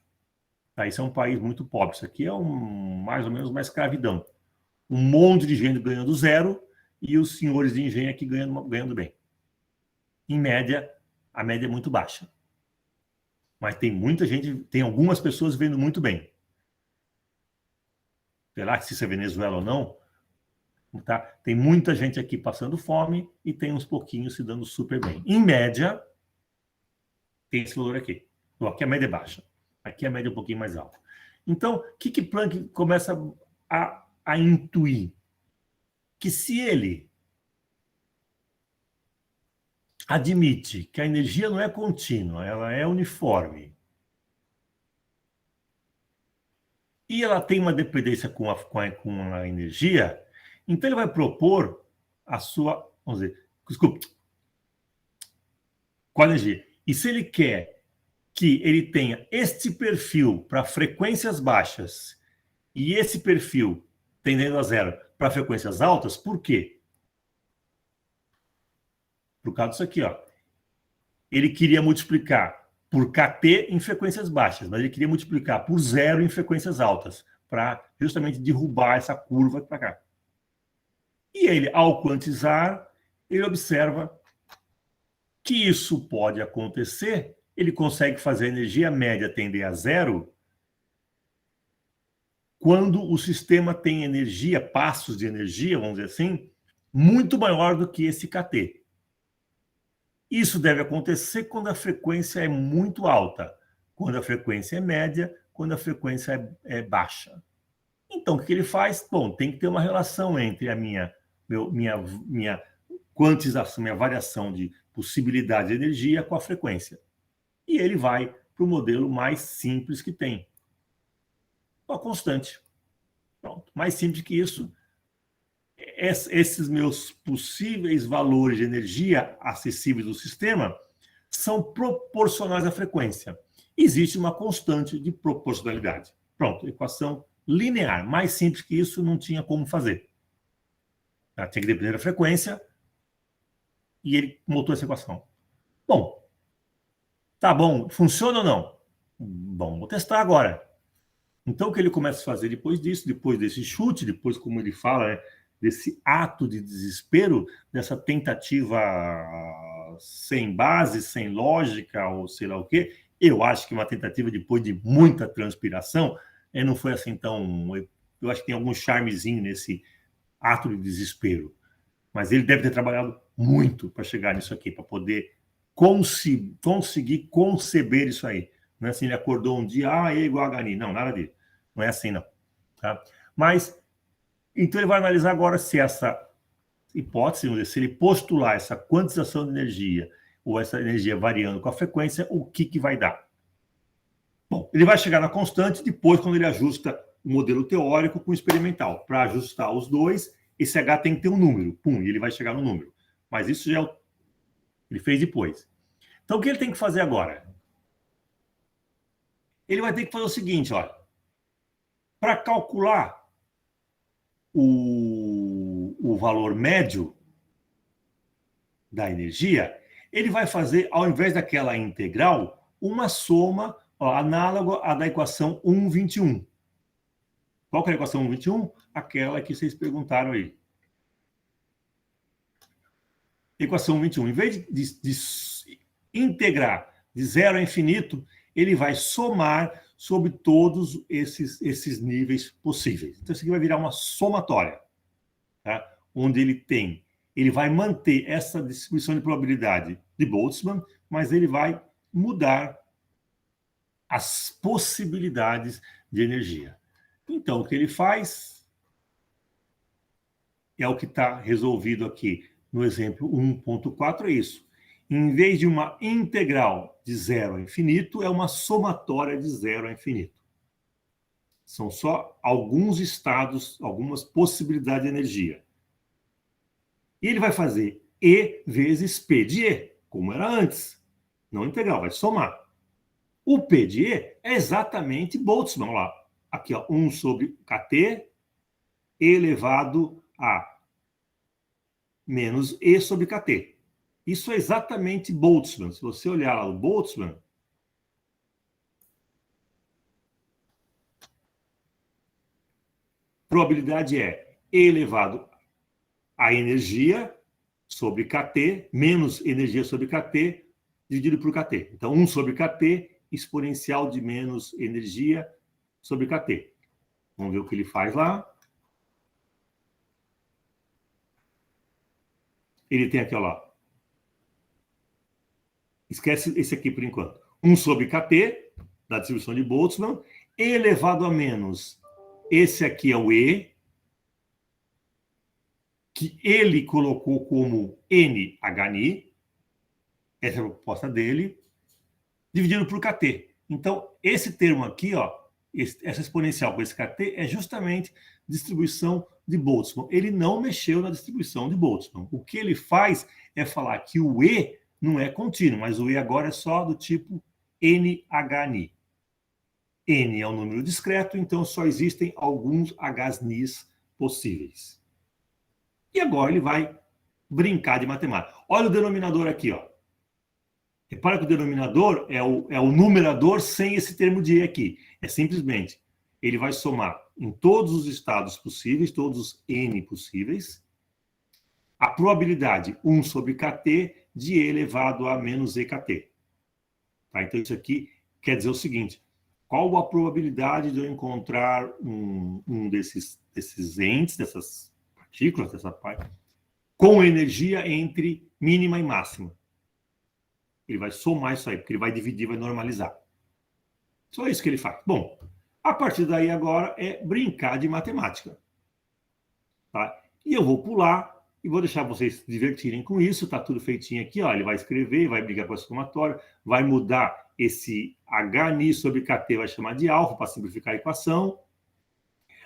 Tá? Isso é um país muito pobre. Isso aqui é mais ou menos uma escravidão. Um monte de gente ganhando 0 e os senhores de engenho aqui ganhando bem. Em média, a média é muito baixa. Mas tem muita gente, tem algumas pessoas vendo muito bem. Sei lá se isso é Venezuela ou não, tá? Tem muita gente aqui passando fome e tem uns pouquinhos se dando super bem. Em média, tem esse valor aqui. Aqui a média é baixa. Aqui a média é um pouquinho mais alta. Então, o que Planck começa a intuir? Que se ele admite que a energia não é contínua, ela é uniforme, e ela tem uma dependência com a energia, então ele vai propor a sua, vamos dizer, desculpe, com a energia. E se ele quer que ele tenha este perfil para frequências baixas e esse perfil tendendo a 0 para frequências altas, por quê? Por causa disso aqui, ó. Ele queria multiplicar por KT em frequências baixas, mas ele queria multiplicar por 0 em frequências altas, para justamente derrubar essa curva para cá. E ele, ao quantizar, ele observa que isso pode acontecer, ele consegue fazer a energia média tender a 0 quando o sistema tem energia, passos de energia, vamos dizer assim, muito maior do que esse KT. Isso deve acontecer quando a frequência é muito alta, quando a frequência é média, quando a frequência é baixa. Então, o que ele faz? Bom, tem que ter uma relação entre a minha quantização, minha variação de possibilidade de energia com a frequência. E ele vai para o modelo mais simples que tem. Uma constante. Pronto. Mais simples que isso. Esses meus possíveis valores de energia acessíveis do sistema são proporcionais à frequência. Existe uma constante de proporcionalidade. Pronto, equação linear. Mais simples que isso não tinha como fazer. Tinha que depender da frequência e ele montou essa equação. Bom, tá bom, funciona ou não? Bom, vou testar agora. Então, o que ele começa a fazer depois disso, depois desse chute, depois, como ele fala, desse ato de desespero, dessa tentativa sem base, sem lógica, ou sei lá o quê, eu acho que uma tentativa depois de muita transpiração, não foi assim tão... Eu acho que tem algum charmezinho nesse ato de desespero. Mas ele deve ter trabalhado muito para chegar nisso aqui, para poder conseguir conceber isso aí. Não é assim, ele acordou um dia, E igual a H-ni. Não, nada disso. Não é assim, não. Tá? Mas, então ele vai analisar agora se essa hipótese, se ele postular essa quantização de energia, ou essa energia variando com a frequência, o que vai dar? Bom, ele vai chegar na constante depois, quando ele ajusta o modelo teórico com o experimental. Para ajustar os dois, esse H tem que ter um número. Pum, e ele vai chegar no número. Mas isso já ele fez depois. Então, o que ele tem que fazer agora? Ele vai ter que fazer o seguinte, olha. Para calcular o valor médio da energia, ele vai fazer, ao invés daquela integral, uma soma análoga à da equação 1,21. Qual que é a equação 1,21? Aquela que vocês perguntaram aí. Equação 1,21. Em vez de integrar de 0 a infinito, ele vai somar sobre todos esses níveis possíveis. Então, isso aqui vai virar uma somatória, tá? Onde ele vai manter essa distribuição de probabilidade de Boltzmann, mas ele vai mudar as possibilidades de energia. Então, o que ele faz é o que está resolvido aqui no exemplo 1.4, é isso. Em vez de uma integral de 0 a infinito, é uma somatória de 0 a infinito. São só alguns estados, algumas possibilidades de energia. E ele vai fazer E vezes P de E, como era antes. Não integral, vai somar. O P de E é exatamente Boltzmann. Olha lá. Aqui, 1 sobre kT elevado a menos E sobre kT. Isso é exatamente Boltzmann. Se você olhar lá o Boltzmann, probabilidade é E elevado a energia sobre kT, menos energia sobre kT, dividido por kT. Então, 1 sobre kT, exponencial de menos energia sobre kT. Vamos ver o que ele faz lá. Ele tem aqui, ó lá. Esquece esse aqui por enquanto. 1 sobre kT, da distribuição de Boltzmann, elevado a menos. Esse aqui é o E, que ele colocou como NHNI, essa é a proposta dele, dividido por kT. Então, esse termo aqui, ó, essa exponencial com esse kT, é justamente distribuição de Boltzmann. Ele não mexeu na distribuição de Boltzmann. O que ele faz é falar que o E não é contínuo, mas o E agora é só do tipo NHNI. N é um número discreto, então só existem alguns H'nis possíveis. E agora ele vai brincar de matemática. Olha o denominador aqui, ó. Repara que o denominador é o numerador sem esse termo de E aqui. É simplesmente, ele vai somar em todos os estados possíveis, todos os N possíveis, a probabilidade 1 sobre kT de E elevado a menos EKT. Tá? Então, isso aqui quer dizer o seguinte, qual a probabilidade de eu encontrar um desses entes, dessas partículas, dessa parte, com energia entre mínima e máxima? Ele vai somar isso aí, porque ele vai dividir, vai normalizar. Só isso que ele faz. Bom, a partir daí agora é brincar de matemática. Tá? E eu vou pular e vou deixar vocês se divertirem com isso. Está tudo feitinho aqui. Ó. Ele vai escrever, vai brincar com essa somatória, vai mudar esse H'ni sobre kT, vai chamar de alfa para simplificar a equação.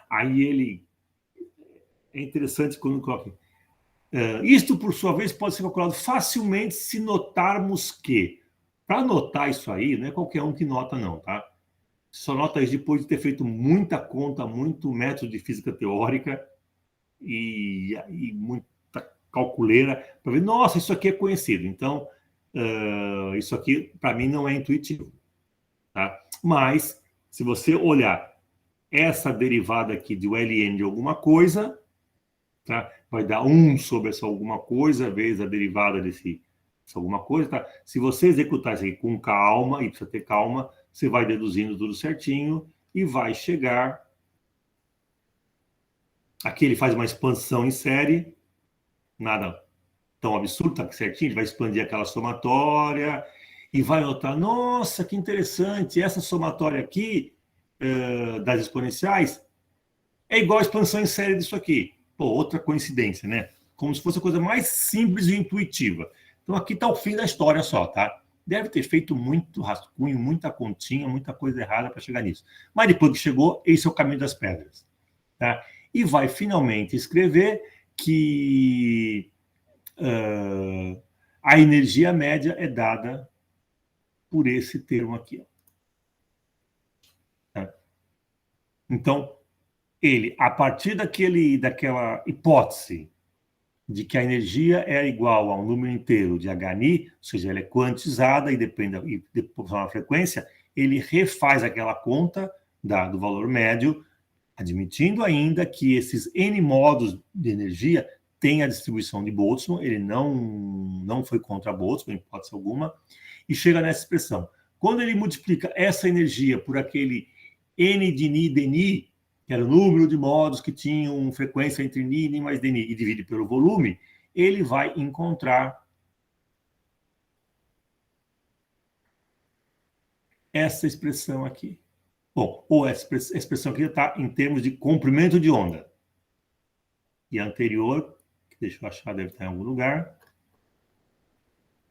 Aí ele... É interessante quando coloca... Isto, por sua vez, pode ser calculado facilmente se notarmos que, para notar isso aí, não é qualquer um que nota, não, tá? Só nota isso depois de ter feito muita conta, muito método de física teórica e muita calculeira, para ver, nossa, isso aqui é conhecido. Então, isso aqui, para mim, não é intuitivo. Tá? Mas, se você olhar essa derivada aqui de ln de alguma coisa, tá? Vai dar 1 sobre essa alguma coisa, vezes a derivada dessa alguma coisa. Tá? Se você executar isso aqui com calma, e precisa ter calma, você vai deduzindo tudo certinho e vai chegar... Aqui ele faz uma expansão em série, nada tão absurdo, tá certinho, ele vai expandir aquela somatória e vai notar, nossa, que interessante, essa somatória aqui das exponenciais é igual a expansão em série disso aqui. Pô, outra coincidência, né? Como se fosse a coisa mais simples e intuitiva. Então aqui está o fim da história só, tá? Deve ter feito muito rascunho, muita continha, muita coisa errada para chegar nisso. Mas depois que chegou, esse é o caminho das pedras. Tá? E vai finalmente escrever que a energia média é dada por esse termo aqui. Tá? Então, ele, a partir daquela hipótese de que a energia é igual a um número inteiro de Hni, ou seja, ela é quantizada e depende da frequência, ele refaz aquela conta do valor médio, admitindo ainda que esses N modos de energia têm a distribuição de Boltzmann, ele não foi contra Boltzmann, em hipótese alguma, e chega nessa expressão. Quando ele multiplica essa energia por aquele N de Ni dni, que era o número de modos que tinham frequência entre Ni mais dni, e divide pelo volume, ele vai encontrar essa expressão aqui. Bom, ou essa expressão aqui está em termos de comprimento de onda. E a anterior, deixa eu achar, deve estar em algum lugar.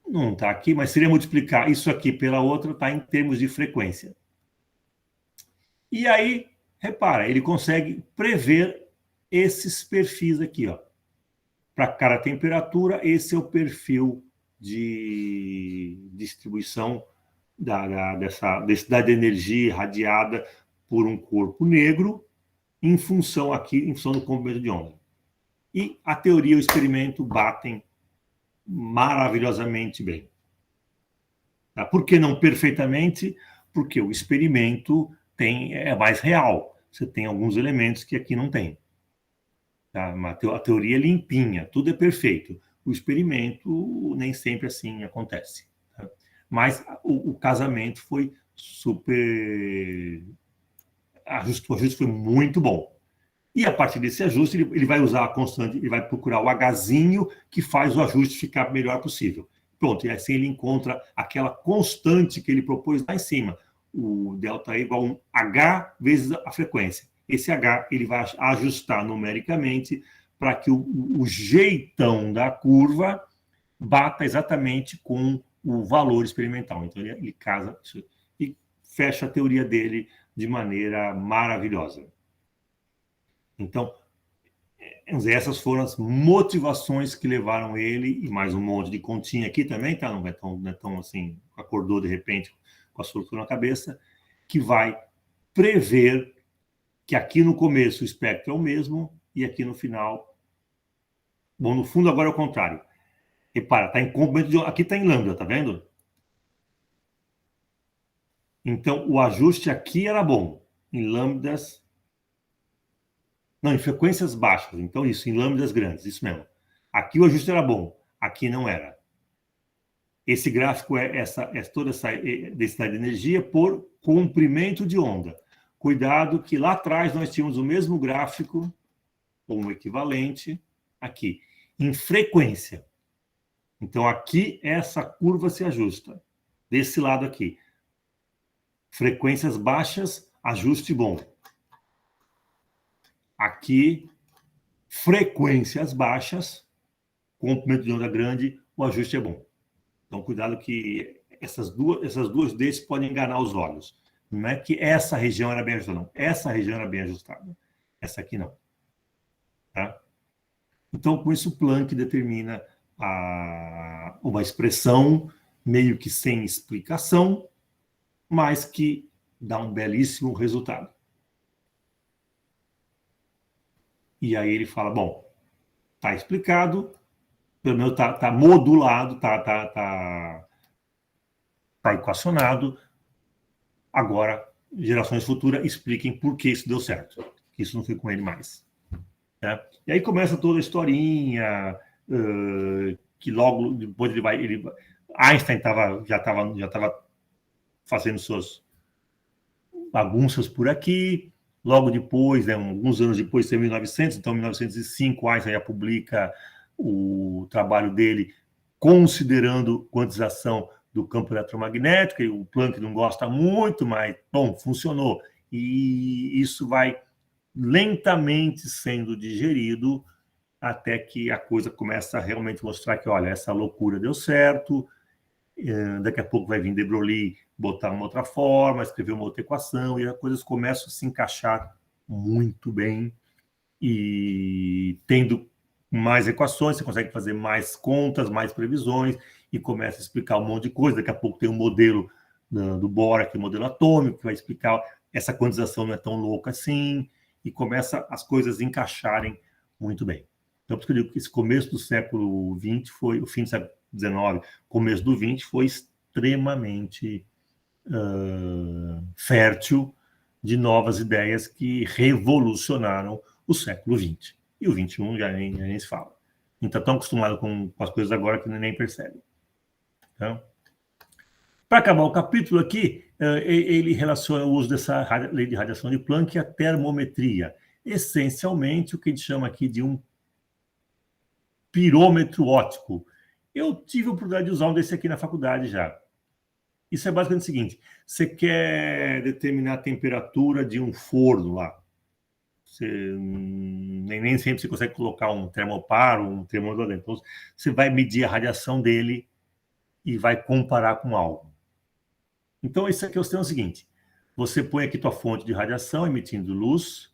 Não está aqui, mas seria multiplicar isso aqui pela outra, está em termos de frequência. E aí, repara, ele consegue prever esses perfis aqui, ó. Para cada temperatura, esse é o perfil de distribuição da energia irradiada por um corpo negro em função do comprimento de onda. E a teoria e o experimento batem maravilhosamente bem. Tá? Por que não perfeitamente? Porque o experimento é mais real. Você tem alguns elementos que aqui não tem. Tá? A teoria é limpinha, tudo é perfeito. O experimento nem sempre assim acontece. Tá? Mas o casamento foi super... O ajuste foi muito bom. E a partir desse ajuste, ele vai usar a constante, ele vai procurar o Hzinho que faz o ajuste ficar melhor possível. Pronto, e assim ele encontra aquela constante que ele propôs lá em cima. O delta E igual a um H vezes a frequência. Esse H ele vai ajustar numericamente para que o jeitão da curva bata exatamente com o valor experimental. Então ele casa isso e fecha a teoria dele de maneira maravilhosa. Então, essas foram as motivações que levaram ele, e mais um monte de continha aqui também, tá? Não é tão assim, acordou de repente com a solução na cabeça, que vai prever que aqui no começo o espectro é o mesmo e aqui no final... Bom, no fundo agora é o contrário. Repara, está em comprimento de... Aqui está em lambda, tá vendo? Então, o ajuste aqui era bom. Em lambdas... Não, em frequências baixas. Então, isso, em lambdas grandes, isso mesmo. Aqui o ajuste era bom, aqui não era. Esse gráfico é toda essa densidade de energia por comprimento de onda. Cuidado que lá atrás nós tínhamos o mesmo gráfico, ou um equivalente, aqui, em frequência. Então, aqui essa curva se ajusta. Desse lado aqui. Frequências baixas, ajuste bom. Aqui, frequências baixas, comprimento de onda grande, o ajuste é bom. Então, cuidado que essas duas desses podem enganar os olhos. Não é que essa região era bem ajustada, não. Essa região era bem ajustada. Essa aqui não. Tá? Então, com isso, Planck determina uma expressão meio que sem explicação, mas que dá um belíssimo resultado. E aí ele fala, bom, está explicado, pelo menos está modulado, está equacionado. Agora, gerações futuras expliquem por que isso deu certo. Que isso não foi com ele mais. Né? E aí começa toda a historinha, que logo depois Einstein já estava fazendo suas bagunças por aqui. Logo depois, alguns anos depois, em 1900, então em 1905, Einstein já publica o trabalho dele considerando quantização do campo eletromagnético, e o Planck não gosta muito, mas, bom, funcionou. E isso vai lentamente sendo digerido até que a coisa começa a realmente mostrar que, olha, essa loucura deu certo, daqui a pouco vai vir de Broglie botar uma outra forma, escrever uma outra equação, e as coisas começam a se encaixar muito bem, e tendo mais equações, você consegue fazer mais contas, mais previsões, e começa a explicar um monte de coisa. Daqui a pouco tem um modelo do Bohr, que é o modelo atômico, que vai explicar essa quantização não é tão louca assim, e começa as coisas encaixarem muito bem. Então, por isso que eu digo que esse começo do século XX foi, o fim do século XIX, começo do XX, foi extremamente fértil de novas ideias que revolucionaram o século XX. E o XXI já nem se fala. A gente está tão acostumado com as coisas agora que nem percebe. Então, para acabar o capítulo aqui, ele relaciona o uso dessa lei de radiação de Planck à termometria. Essencialmente, o que a gente chama aqui de um pirômetro óptico. Eu tive a oportunidade de usar um desse aqui na faculdade já. Isso é basicamente o seguinte: você quer determinar a temperatura de um forno lá. Nem sempre você consegue colocar um termopar ou um termômetro lá dentro. Então, você vai medir a radiação dele e vai comparar com algo. Então, isso aqui é o seguinte: você põe aqui tua fonte de radiação emitindo luz,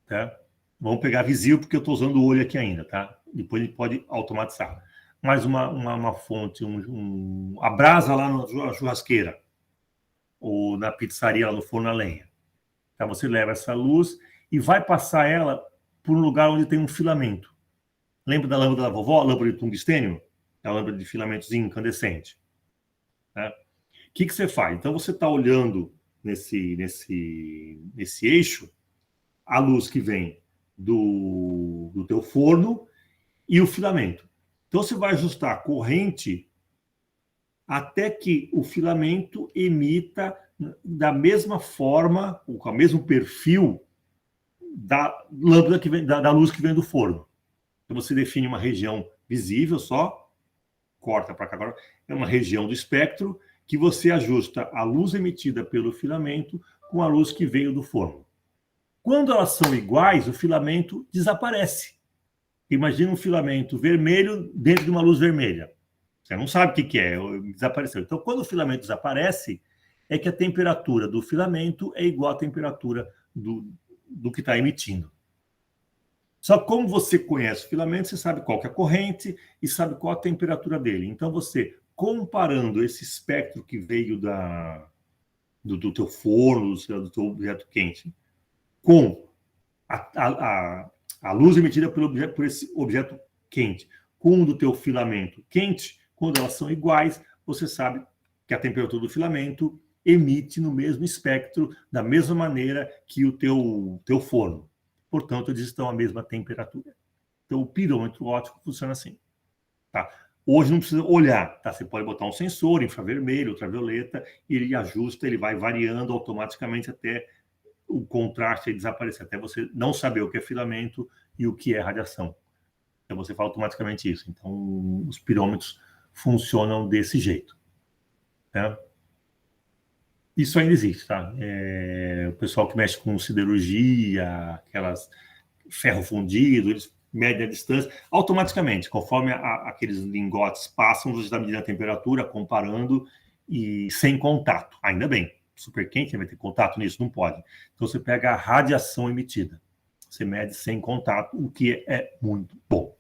tá? Vamos pegar visível, porque eu estou usando o olho aqui ainda, tá? Depois a gente pode automatizar. Mais uma fonte, a brasa lá na churrasqueira, ou na pizzaria, lá no forno a lenha. Tá? Você leva essa luz e vai passar ela por um lugar onde tem um filamento. Lembra da lâmpada da vovó, a lâmpada de tungstênio? A lâmpada de filamentos incandescente. Tá? O que você faz? Então, você está olhando nesse eixo a luz que vem do teu forno e o filamento. Então, você vai ajustar a corrente até que o filamento emita da mesma forma, com o mesmo perfil da lâmpada que vem, da luz que vem do forno. Então, você define uma região visível só, corta para cá agora, é uma região do espectro que você ajusta a luz emitida pelo filamento com a luz que veio do forno. Quando elas são iguais, o filamento desaparece. Imagina um filamento vermelho dentro de uma luz vermelha. Você não sabe o que é, desapareceu. Então, quando o filamento desaparece, é que a temperatura do filamento é igual à temperatura do que está emitindo. Só que como você conhece o filamento, você sabe qual que é a corrente e sabe qual a temperatura dele. Então, você, comparando esse espectro que veio do teu forno, do teu objeto quente, com a luz emitida por esse objeto quente, com o do teu filamento quente, quando elas são iguais, você sabe que a temperatura do filamento emite no mesmo espectro, da mesma maneira que o teu forno. Portanto, eles estão à mesma temperatura. Então, o pirômetro óptico funciona assim. Tá? Hoje não precisa olhar. Tá? Você pode botar um sensor infravermelho, ultravioleta, e ele ajusta, ele vai variando automaticamente até o contraste desaparecer, até você não saber o que é filamento e o que é radiação. Então, você fala automaticamente isso. Então, os pirômetros funcionam desse jeito. Tá? Isso ainda existe, tá? O pessoal que mexe com siderurgia, aquelas ferro fundido, eles medem a distância automaticamente, conforme aqueles lingotes passam, você está medindo a temperatura, comparando e sem contato. Ainda bem, super quente, vai ter contato nisso? Não pode. Então você pega a radiação emitida, você mede sem contato, o que é muito bom.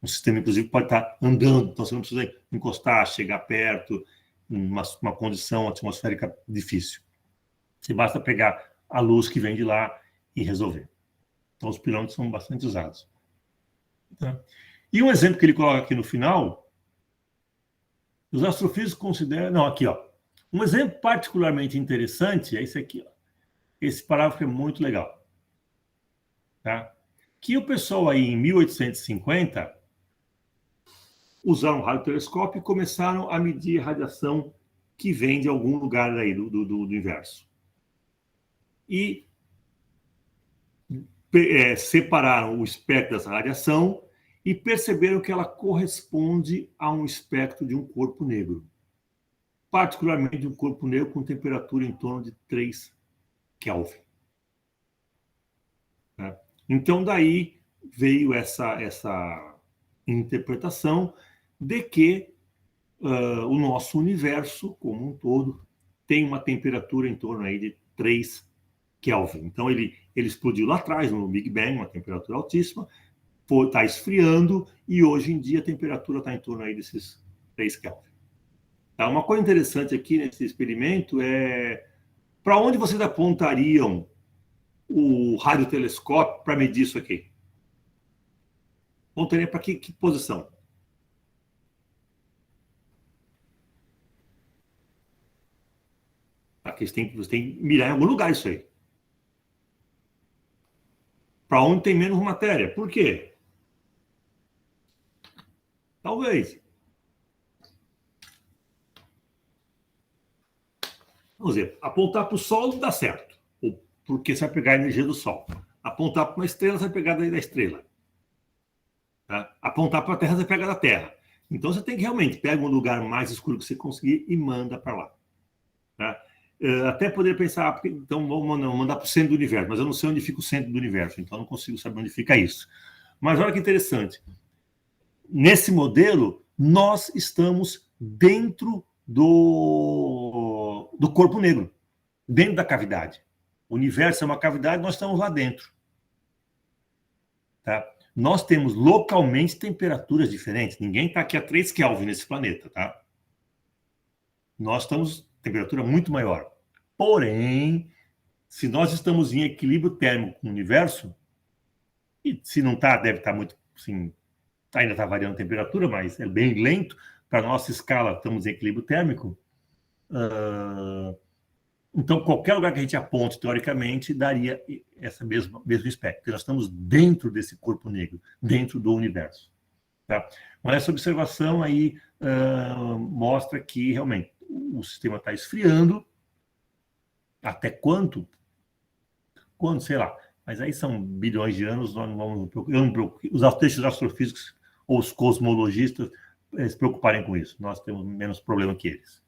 O sistema, inclusive, pode estar andando, então você não precisa encostar, chegar perto, uma condição atmosférica difícil. Você basta pegar a luz que vem de lá e resolver. Então, os pirômetros são bastante usados. Tá? E um exemplo que ele coloca aqui no final, os astrofísicos consideram... Não, aqui, ó. Um exemplo particularmente interessante é esse aqui, ó. Esse parágrafo é muito legal. Tá? Que o pessoal aí, em 1850... usaram um radiotelescópio e começaram a medir a radiação que vem de algum lugar daí do universo. E separaram o espectro dessa radiação e perceberam que ela corresponde a um espectro de um corpo negro, particularmente de um corpo negro com temperatura em torno de 3 Kelvin. Né? Então, daí veio essa interpretação de que o nosso universo, como um todo, tem uma temperatura em torno aí de 3 Kelvin. Então, ele explodiu lá atrás, no Big Bang, uma temperatura altíssima, está esfriando, e hoje em dia a temperatura está em torno aí desses 3 Kelvin. Tá? Uma coisa interessante aqui nesse experimento é para onde vocês apontariam o radiotelescópio para medir isso aqui? Apontaria para que posição? Aqui você tem que mirar em algum lugar isso aí. Para onde tem menos matéria. Por quê? Talvez. Vamos dizer, apontar para o Sol não dá certo, porque você vai pegar a energia do Sol. Apontar para uma estrela, você vai pegar da estrela. Tá? Apontar para a Terra, você pega da Terra. Então, você tem que realmente pegar um lugar mais escuro que você conseguir e manda para lá. Tá? Até poderia pensar, então vamos mandar para o centro do universo, mas eu não sei onde fica o centro do universo, então eu não consigo saber onde fica isso. Mas olha que interessante. Nesse modelo, nós estamos dentro do corpo negro, dentro da cavidade. O universo é uma cavidade, nós estamos lá dentro. Tá? Nós temos localmente temperaturas diferentes. Ninguém está aqui a 3 Kelvin nesse planeta. Tá? Nós estamos a temperatura muito maior. Porém, se nós estamos em equilíbrio térmico com o universo, e se não está, deve estar muito... Assim, ainda está variando a temperatura, mas é bem lento. Para a nossa escala, estamos em equilíbrio térmico. Então, qualquer lugar que a gente aponte, teoricamente, daria essa mesmo espectro. Nós estamos dentro desse corpo negro, dentro do universo. Tá? Mas essa observação aí mostra que, realmente, o sistema está esfriando. Até quanto? Quando, sei lá. Mas aí são bilhões de anos, nós não vamos os textos astrofísicos ou os cosmologistas se preocuparem com isso. Nós temos menos problema que eles.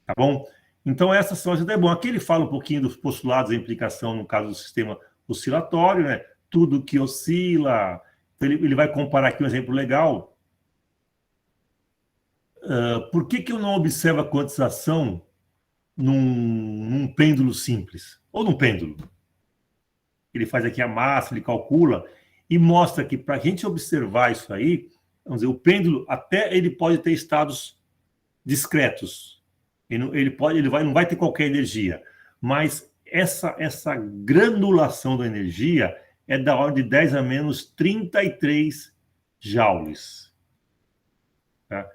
Tá bom? Então, essas são as ideias. Bom, aqui ele fala um pouquinho dos postulados da implicação no caso do sistema oscilatório, né? Tudo que oscila. Ele vai comparar aqui um exemplo legal. Por que eu não observo a quantização num pêndulo simples? Ou num pêndulo? Ele faz aqui a massa, ele calcula e mostra que para a gente observar isso aí, vamos dizer, o pêndulo até ele pode ter estados discretos. Não vai ter qualquer energia, mas essa granulação da energia é da ordem de 10 a menos 33 joules, tá?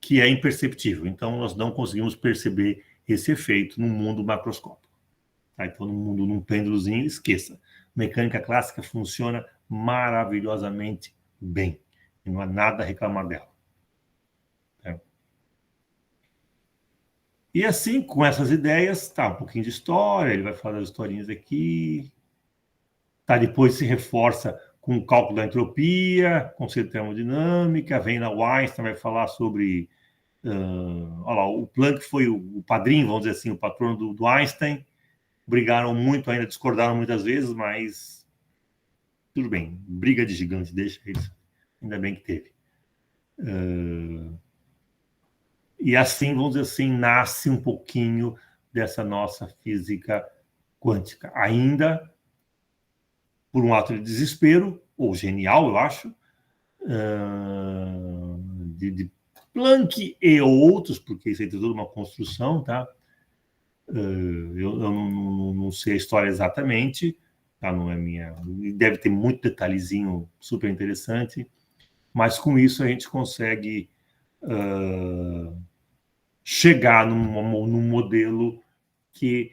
Que é imperceptível. Então, nós não conseguimos perceber esse efeito no mundo macroscópico. Tá? Então, num pêndulozinho, esqueça. Mecânica clássica funciona maravilhosamente bem. E não há nada a reclamar dela. Tá? E assim, com essas ideias, tá, um pouquinho de história, ele vai falar das historinhas aqui. Tá, depois se reforça com o cálculo da entropia, conceito de termodinâmica, vem na Einstein, vai falar sobre... olha lá, o Planck foi o padrinho, vamos dizer assim, o patrono do Einstein. Brigaram muito, ainda discordaram muitas vezes, mas tudo bem, briga de gigante, deixa isso. Ainda bem que teve. E assim, vamos dizer assim, nasce um pouquinho dessa nossa física quântica. Ainda por um ato de desespero, ou genial, eu acho, de Planck e outros, porque isso aí tem toda uma construção, tá? Eu não sei a história exatamente, tá? Não é minha. Deve ter muito detalhezinho super interessante, mas com isso a gente consegue chegar num modelo que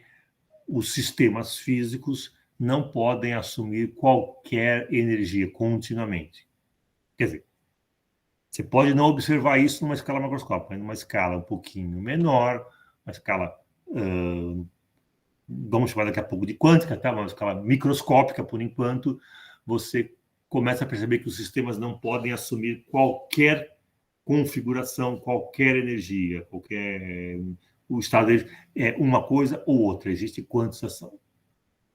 os sistemas físicos não podem assumir qualquer energia continuamente. Quer dizer, você pode não observar isso numa escala macroscópica, mas numa escala um pouquinho menor, uma escala vamos chamar daqui a pouco de quântica, tá? Uma escala microscópica por enquanto, você começa a perceber que os sistemas não podem assumir qualquer configuração, qualquer energia, o estado deles é uma coisa ou outra, existe quantização.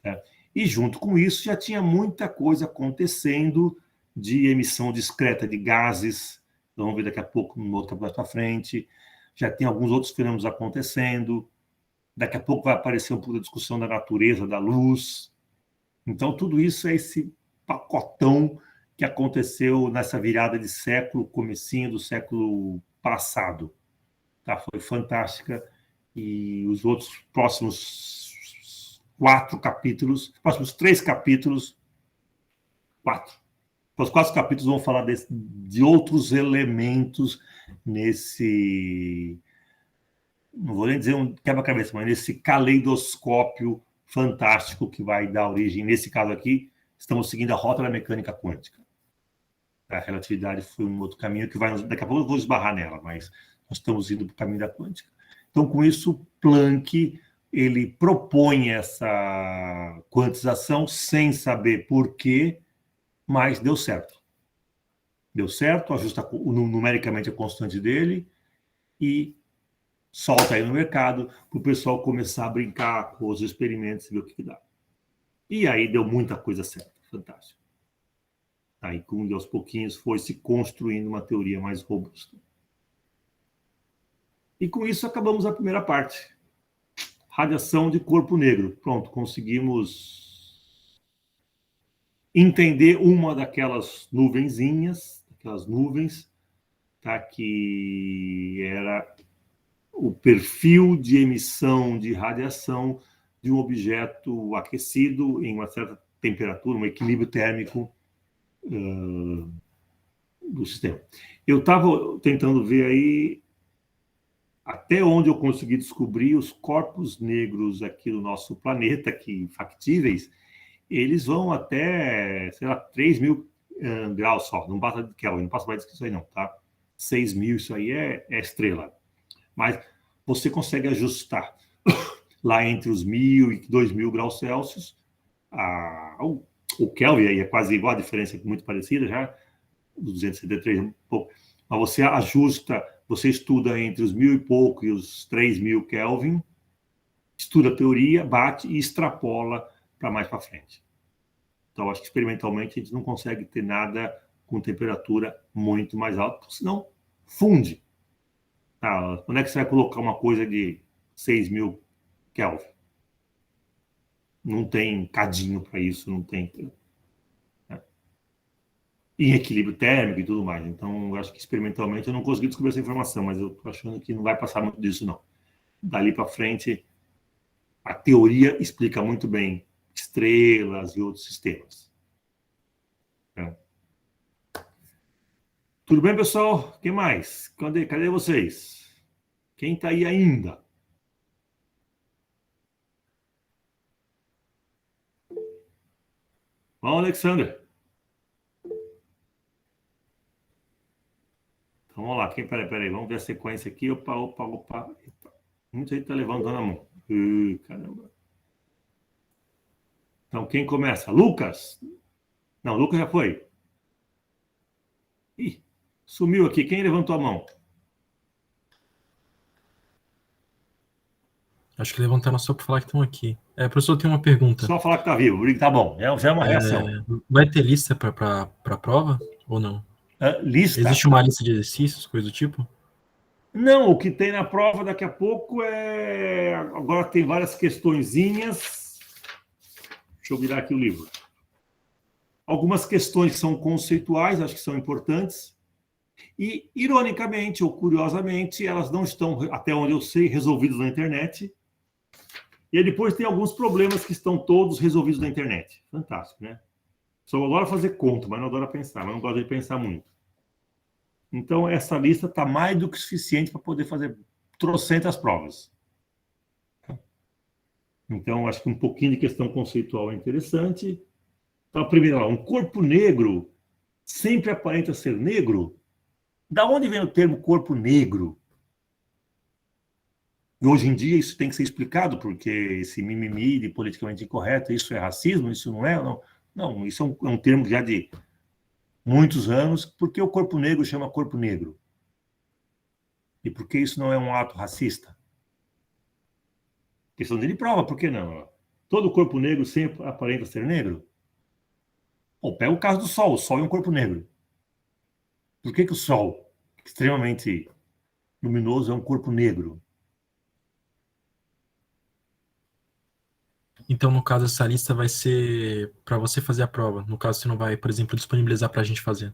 Tá? E junto com isso já tinha muita coisa acontecendo de emissão discreta de gases, vamos ver daqui a pouco no outro capítulo para frente, já tem alguns outros fenômenos acontecendo, daqui a pouco vai aparecer um pouco da discussão da natureza da luz. Então tudo isso é esse pacotão que aconteceu nessa virada de século, comecinho do século passado. Tá? Foi fantástica. E os outros próximos 3 capítulos, 4. Os 4 capítulos vão falar de outros elementos nesse, não vou nem dizer um quebra-cabeça, mas nesse caleidoscópio fantástico que vai dar origem, nesse caso aqui, estamos seguindo a rota da mecânica quântica. A relatividade foi um outro caminho que vai... Daqui a pouco eu vou esbarrar nela, mas nós estamos indo para o caminho da quântica. Então, com isso, Planck, ele propõe essa quantização sem saber por quê, mas deu certo. Deu certo, ajusta numericamente a constante dele e solta aí no mercado para o pessoal começar a brincar com os experimentos e ver o que dá. E aí deu muita coisa certa, fantástico. Aí, aos pouquinhos, foi se construindo uma teoria mais robusta. E com isso acabamos a primeira parte. Radiação de corpo negro. Pronto, conseguimos entender uma daquelas nuvenzinhas, aquelas nuvens, tá, que era o perfil de emissão de radiação de um objeto aquecido em uma certa temperatura, um equilíbrio térmico do sistema. Eu estava tentando ver aí até onde eu consegui descobrir os corpos negros aqui do nosso planeta, que factíveis, eles vão até, sei lá, 3.000 graus só, não passa de Kelvin, não passa mais disso aí não, tá? 6.000, isso aí é estrela. Mas você consegue ajustar lá entre os 1.000 e 2.000 graus Celsius, o Kelvin aí é quase igual, a diferença é muito parecida já, 273 um pouco, mas você ajusta, você estuda entre os 1.000 e pouco e os 3.000 Kelvin, estuda a teoria, bate e extrapola para mais para frente. Então, acho que experimentalmente a gente não consegue ter nada com temperatura muito mais alta, senão funde. Tá? Onde é que você vai colocar uma coisa de 6.000 Kelvin? Não tem cadinho para isso, não tem... Em equilíbrio térmico e tudo mais. Então, eu acho que experimentalmente eu não consegui descobrir essa informação, mas eu estou achando que não vai passar muito disso, não. Dali para frente, a teoria explica muito bem estrelas e outros sistemas. Tudo bem, pessoal? Quem mais? Cadê vocês? Quem está aí ainda? Vamos, Alexander. Então, vamos lá. Peraí. Vamos ver a sequência aqui. Opa. Muita gente está levantando a mão. Caramba. Então, quem começa? Lucas? Não, Lucas já foi. Ih, sumiu aqui. Quem levantou a mão? Acho que levantaram só para falar que estão aqui. Professor, tem uma pergunta. Só falar que está vivo. Tá bom. Já é uma reação. Vai ter lista para a prova ou não? Lista? Existe uma lista de exercícios, coisa do tipo? Não, o que tem na prova daqui a pouco é... Agora tem várias questõezinhas. Deixa eu virar aqui o livro. Algumas questões que são conceituais, acho que são importantes. E, ironicamente ou curiosamente, elas não estão, até onde eu sei, resolvidas na internet. E aí depois tem alguns problemas que estão todos resolvidos na internet. Fantástico, né? Só adoro fazer conta, mas não adoro pensar, mas não gosto de pensar muito. Então, essa lista está mais do que suficiente para poder fazer trocentas provas. Então, acho que um pouquinho de questão conceitual é interessante. Então, primeiro, um corpo negro sempre aparenta ser negro? Da onde vem o termo corpo negro? E hoje em dia isso tem que ser explicado, porque esse mimimi de politicamente incorreto, isso é racismo, isso não é? Não, não, isso é um termo já de muitos anos, porque o corpo negro chama corpo negro. E por que isso não é um ato racista? Questão dele prova, por que não? Todo corpo negro sempre aparenta ser negro? Bom, pega o caso do Sol. O Sol é um corpo negro. Por que o Sol, extremamente luminoso, é um corpo negro? Então, no caso, essa lista vai ser para você fazer a prova. No caso, você não vai, por exemplo, disponibilizar para a gente fazer.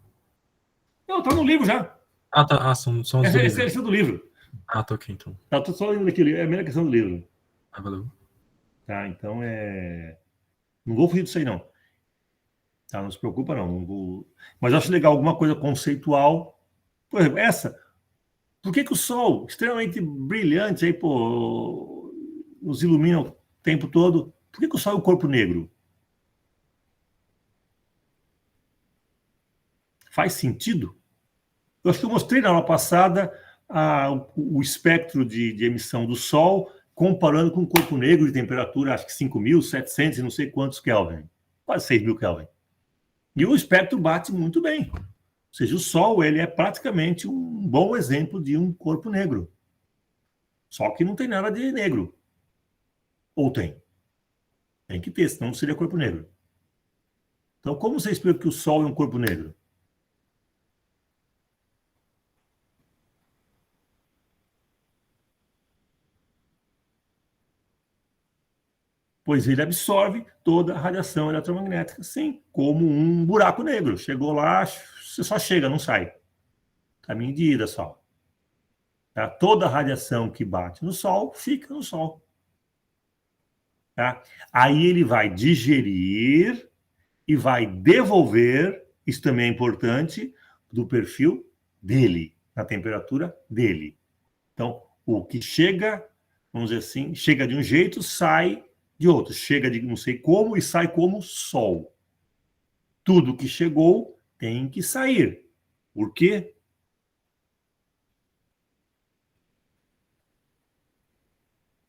Não, tá no livro já. Ah, tá. Ah, são os do Essa é a livro. questão do livro. Ah, tá ok, então. Tá, tô só lendo aqui, é a primeira questão do livro. Ah, valeu. Tá, então não vou fugir disso aí, não. Tá, não se preocupa, não. Não vou... Mas eu acho legal alguma coisa conceitual. Por exemplo, essa. Por que o Sol, extremamente brilhante, aí, pô, nos ilumina o tempo todo, por que o Sol é um corpo negro? Faz sentido? Eu acho que eu mostrei na aula passada o espectro de emissão do Sol, comparando com o corpo negro de temperatura, acho que 5.700 e não sei quantos Kelvin. Quase 6.000 Kelvin. E o espectro bate muito bem. Ou seja, o Sol ele é praticamente um bom exemplo de um corpo negro. Só que não tem nada de negro. Ou tem? Tem que ter, senão não seria corpo negro. Então, como você explica que o Sol é um corpo negro? Pois ele absorve toda a radiação eletromagnética, sim, como um buraco negro. Chegou lá, você só chega, não sai. Caminho de ida só. Tá? Toda a radiação que bate no Sol, fica no Sol. Tá? Aí ele vai digerir e vai devolver, isso também é importante, do perfil dele, na temperatura dele. Então, o que chega, vamos dizer assim, chega de um jeito, sai de outro. Chega de não sei como e sai como Sol. Tudo que chegou tem que sair. Por quê?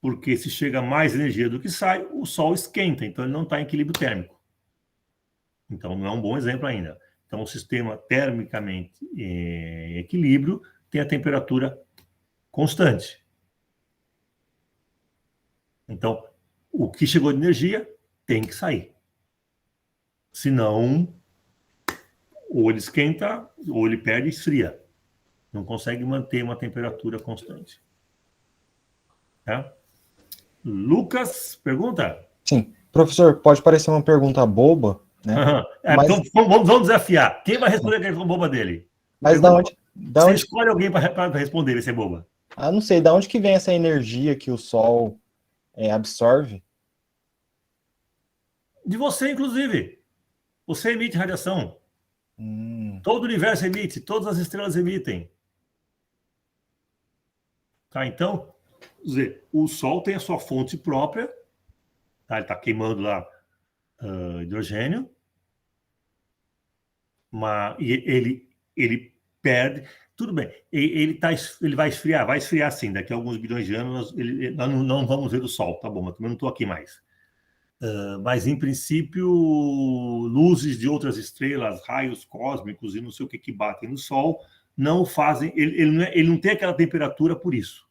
Porque se chega mais energia do que sai, o Sol esquenta, então ele não está em equilíbrio térmico. Então não é um bom exemplo ainda. Então o sistema termicamente em equilíbrio tem a temperatura constante. Então o que chegou de energia tem que sair. Senão, ou ele esquenta, ou ele perde e esfria. Não consegue manter uma temperatura constante. Tá? Lucas, pergunta? Sim. Professor, pode parecer uma pergunta boba, né? Uhum. Mas- Então vamos desafiar. Quem vai responder a questão boba dele? Mas Você escolhe alguém para responder, vai ser boba. Ah, não sei, da onde que vem essa energia que o Sol absorve? De você, inclusive. Você emite radiação. Todo o universo emite, todas as estrelas emitem. Tá? Então, quer dizer, o Sol tem a sua fonte própria. Tá? Ele está queimando lá hidrogênio. E ele perde. Tudo bem, ele vai esfriar sim. Daqui a alguns bilhões de anos nós não vamos ver o Sol, tá bom, mas também não estou aqui mais. Mas, em princípio, luzes de outras estrelas, raios cósmicos e não sei o que batem no Sol, não fazem. Ele não tem aquela temperatura por isso.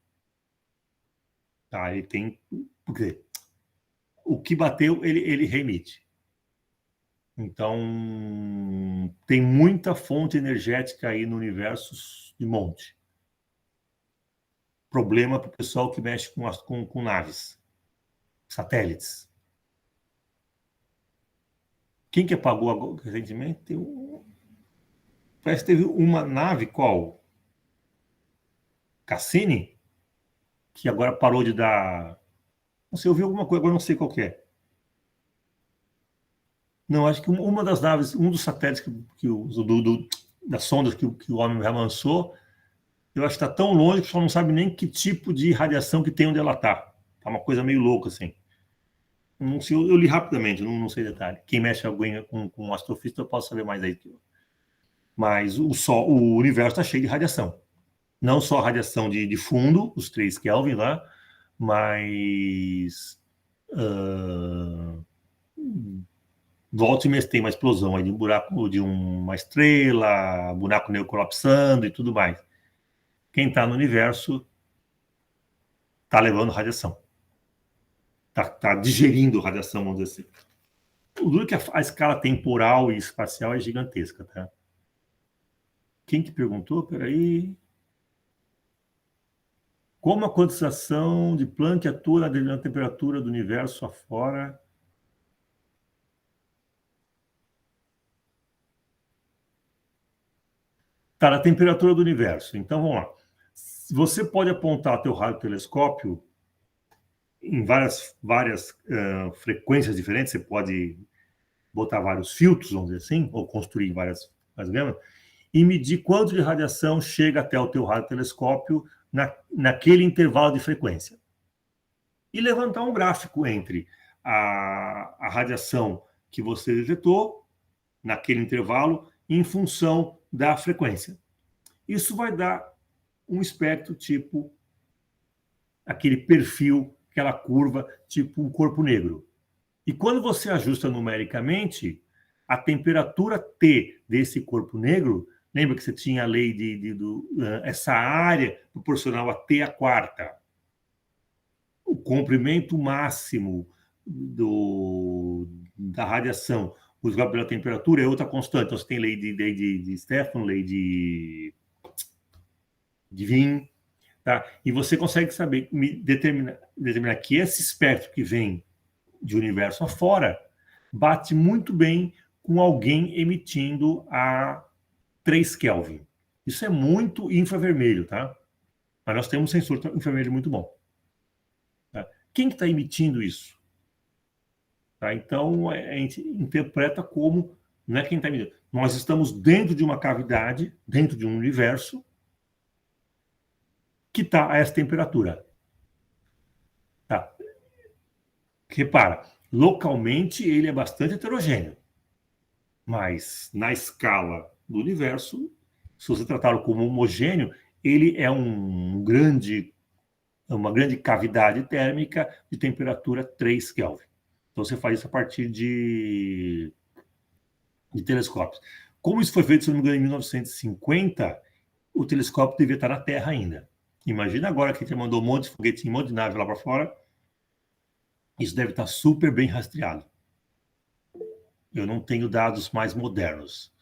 Tá? Ele tem. Porque o que bateu, ele reemite. Então, tem muita fonte energética aí no universo de monte. Problema para o pessoal que mexe com naves, satélites. Quem que apagou recentemente? Parece que teve uma nave, qual? Cassini? Que agora parou de dar... Não sei, eu vi alguma coisa, agora não sei qual que é. Não, acho que uma das naves, um dos satélites das sondas que o homem já lançou, eu acho que está tão longe que só não sabe nem que tipo de radiação que tem onde ela está. Tá uma coisa meio louca, assim. Não sei, eu li rapidamente, não sei detalhe. Quem mexe com astrofísica, eu posso saber mais aí. Mas o universo está cheio de radiação. Não só a radiação de fundo, os 3 Kelvin lá, mas volta e meia tem uma explosão aí de um buraco, de uma estrela, buraco negro colapsando e tudo mais. Quem está no universo está levando radiação. Está digerindo radiação, vamos dizer assim. O duro é que a escala temporal e espacial é gigantesca, tá? Quem que perguntou? Peraí. Como a quantização de Planck atua na temperatura do universo afora? Tá, na temperatura do universo. Então, vamos lá. Você pode apontar teu radiotelescópio em várias frequências diferentes. Você pode botar vários filtros, vamos dizer assim, ou construir várias gamas, e medir quanto de radiação chega até o teu radiotelescópio naquele intervalo de frequência. E levantar um gráfico entre a radiação que você detectou naquele intervalo em função da frequência. Isso vai dar um espectro tipo aquele perfil, aquela curva, tipo um corpo negro. E quando você ajusta numericamente, a temperatura T desse corpo negro, lembra que você tinha a lei essa área proporcional a T à quarta. O comprimento máximo da radiação multiplicado pela temperatura é outra constante. Então, você tem lei de Stefan, lei de Wien, tá? E você consegue saber, determinar que esse espectro que vem de universo afora bate muito bem com alguém emitindo a 3 Kelvin. Isso é muito infravermelho, tá? Mas nós temos um sensor infravermelho muito bom. Tá? Quem que está emitindo isso? Tá? Então, a gente interpreta como, não é quem está emitindo. Nós estamos dentro de uma cavidade, dentro de um universo, que está a essa temperatura. Tá? Repara, localmente ele é bastante heterogêneo, mas na escala do universo, se você tratá-lo como homogêneo, ele é uma grande cavidade térmica de temperatura 3 Kelvin. Então você faz isso a partir de telescópios. Como isso foi feito, se não me engano, em 1950, o telescópio devia estar na Terra ainda. Imagina agora que a gente mandou um monte de foguetinho, um monte de nave lá para fora. Isso deve estar super bem rastreado. Eu não tenho dados mais modernos,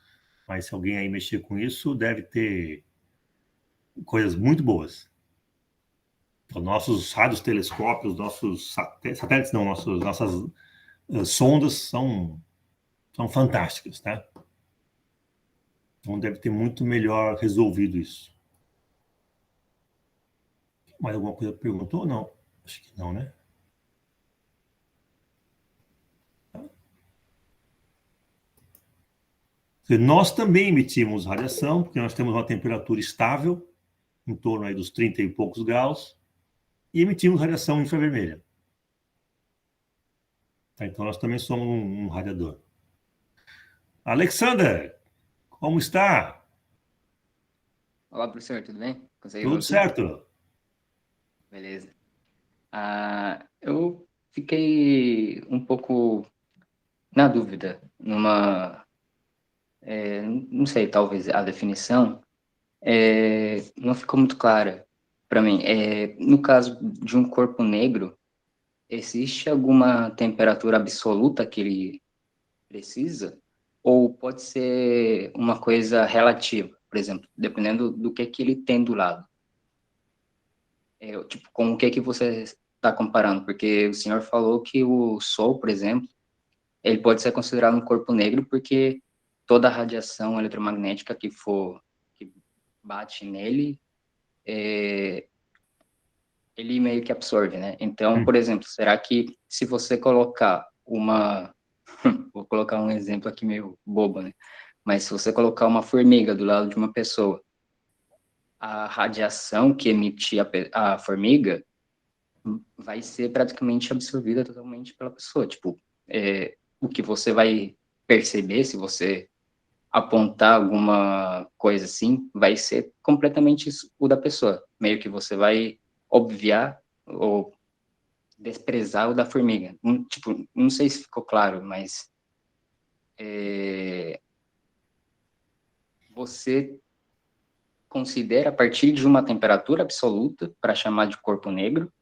mas se alguém aí mexer com isso, deve ter coisas muito boas. Então, nossos radiotelescópios, nossos satélites, não, nossas sondas são fantásticas, né? Então, deve ter muito melhor resolvido isso. Mais alguma coisa perguntou ou não? Acho que não, né? Nós também emitimos radiação, porque nós temos uma temperatura estável, em torno aí dos 30 e poucos graus, e emitimos radiação infravermelha. Tá, então, nós também somos um radiador. Alexander, como está? Olá, professor, tudo bem? Conseguiu Tudo ouvir? certo? Beleza. Eu fiquei um pouco na dúvida, não sei, talvez a definição não ficou muito clara para mim. No caso de um corpo negro, existe alguma temperatura absoluta que ele precisa? Ou pode ser uma coisa relativa, por exemplo, dependendo do que ele tem do lado? Tipo, com o que você está comparando? Porque o senhor falou que o Sol, por exemplo, ele pode ser considerado um corpo negro porque toda a radiação eletromagnética que bate nele, ele meio que absorve, né? Então, por exemplo, será que se você colocar vou colocar um exemplo aqui meio bobo, né? Mas se você colocar uma formiga do lado de uma pessoa, a radiação que emite a formiga vai ser praticamente absorvida totalmente pela pessoa. Tipo, o que você vai perceber, se você apontar alguma coisa assim, vai ser completamente o da pessoa. Meio que você vai obviar, ou desprezar o da formiga. Tipo, não sei se ficou claro, mas você considera a partir de uma temperatura absoluta para chamar de corpo negro,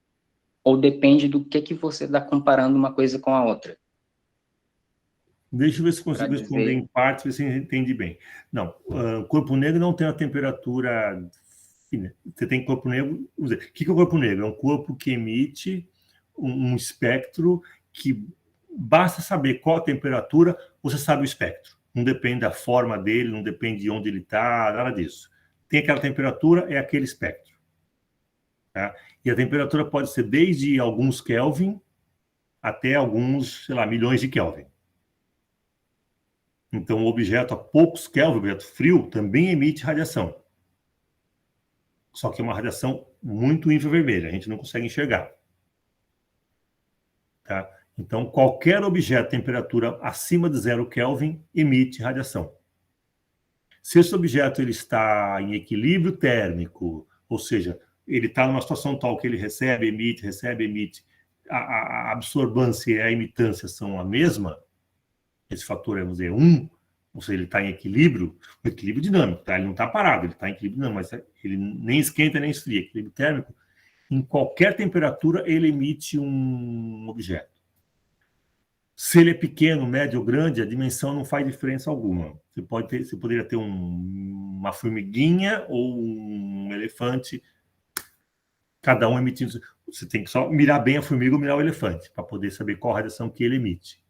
ou depende do que você está comparando uma coisa com a outra? Deixa eu ver se consigo Pra responder dizer- em partes, ver se eu entendi bem. Não, o corpo negro não tem uma temperatura fina. Você tem corpo negro... Vamos dizer, o que é o corpo negro? É um corpo que emite um espectro que basta saber qual a temperatura, você sabe o espectro. Não depende da forma dele, não depende de onde ele está, nada disso. Tem aquela temperatura, é aquele espectro. Tá? E a temperatura pode ser desde alguns Kelvin até alguns, sei lá, milhões de Kelvin. Então, o objeto a poucos Kelvin, o objeto frio, também emite radiação. Só que é uma radiação muito infravermelha, a gente não consegue enxergar. Tá? Então, qualquer objeto a temperatura acima de 0 Kelvin emite radiação. Se esse objeto ele está em equilíbrio térmico, ou seja, ele está numa situação tal que ele recebe, emite, a absorbância e a emitância são a mesma, esse fator é, vamos dizer, 1, ou seja, ele está em equilíbrio, o equilíbrio dinâmico, tá? Ele não está parado, ele está em equilíbrio dinâmico, mas ele nem esquenta nem esfria, equilíbrio térmico, em qualquer temperatura ele emite um objeto. Se ele é pequeno, médio ou grande, a dimensão não faz diferença alguma. Você poderia ter uma formiguinha ou um elefante, cada um emitindo. Você tem que só mirar bem a formiga ou mirar o elefante, para poder saber qual a radiação que ele emite.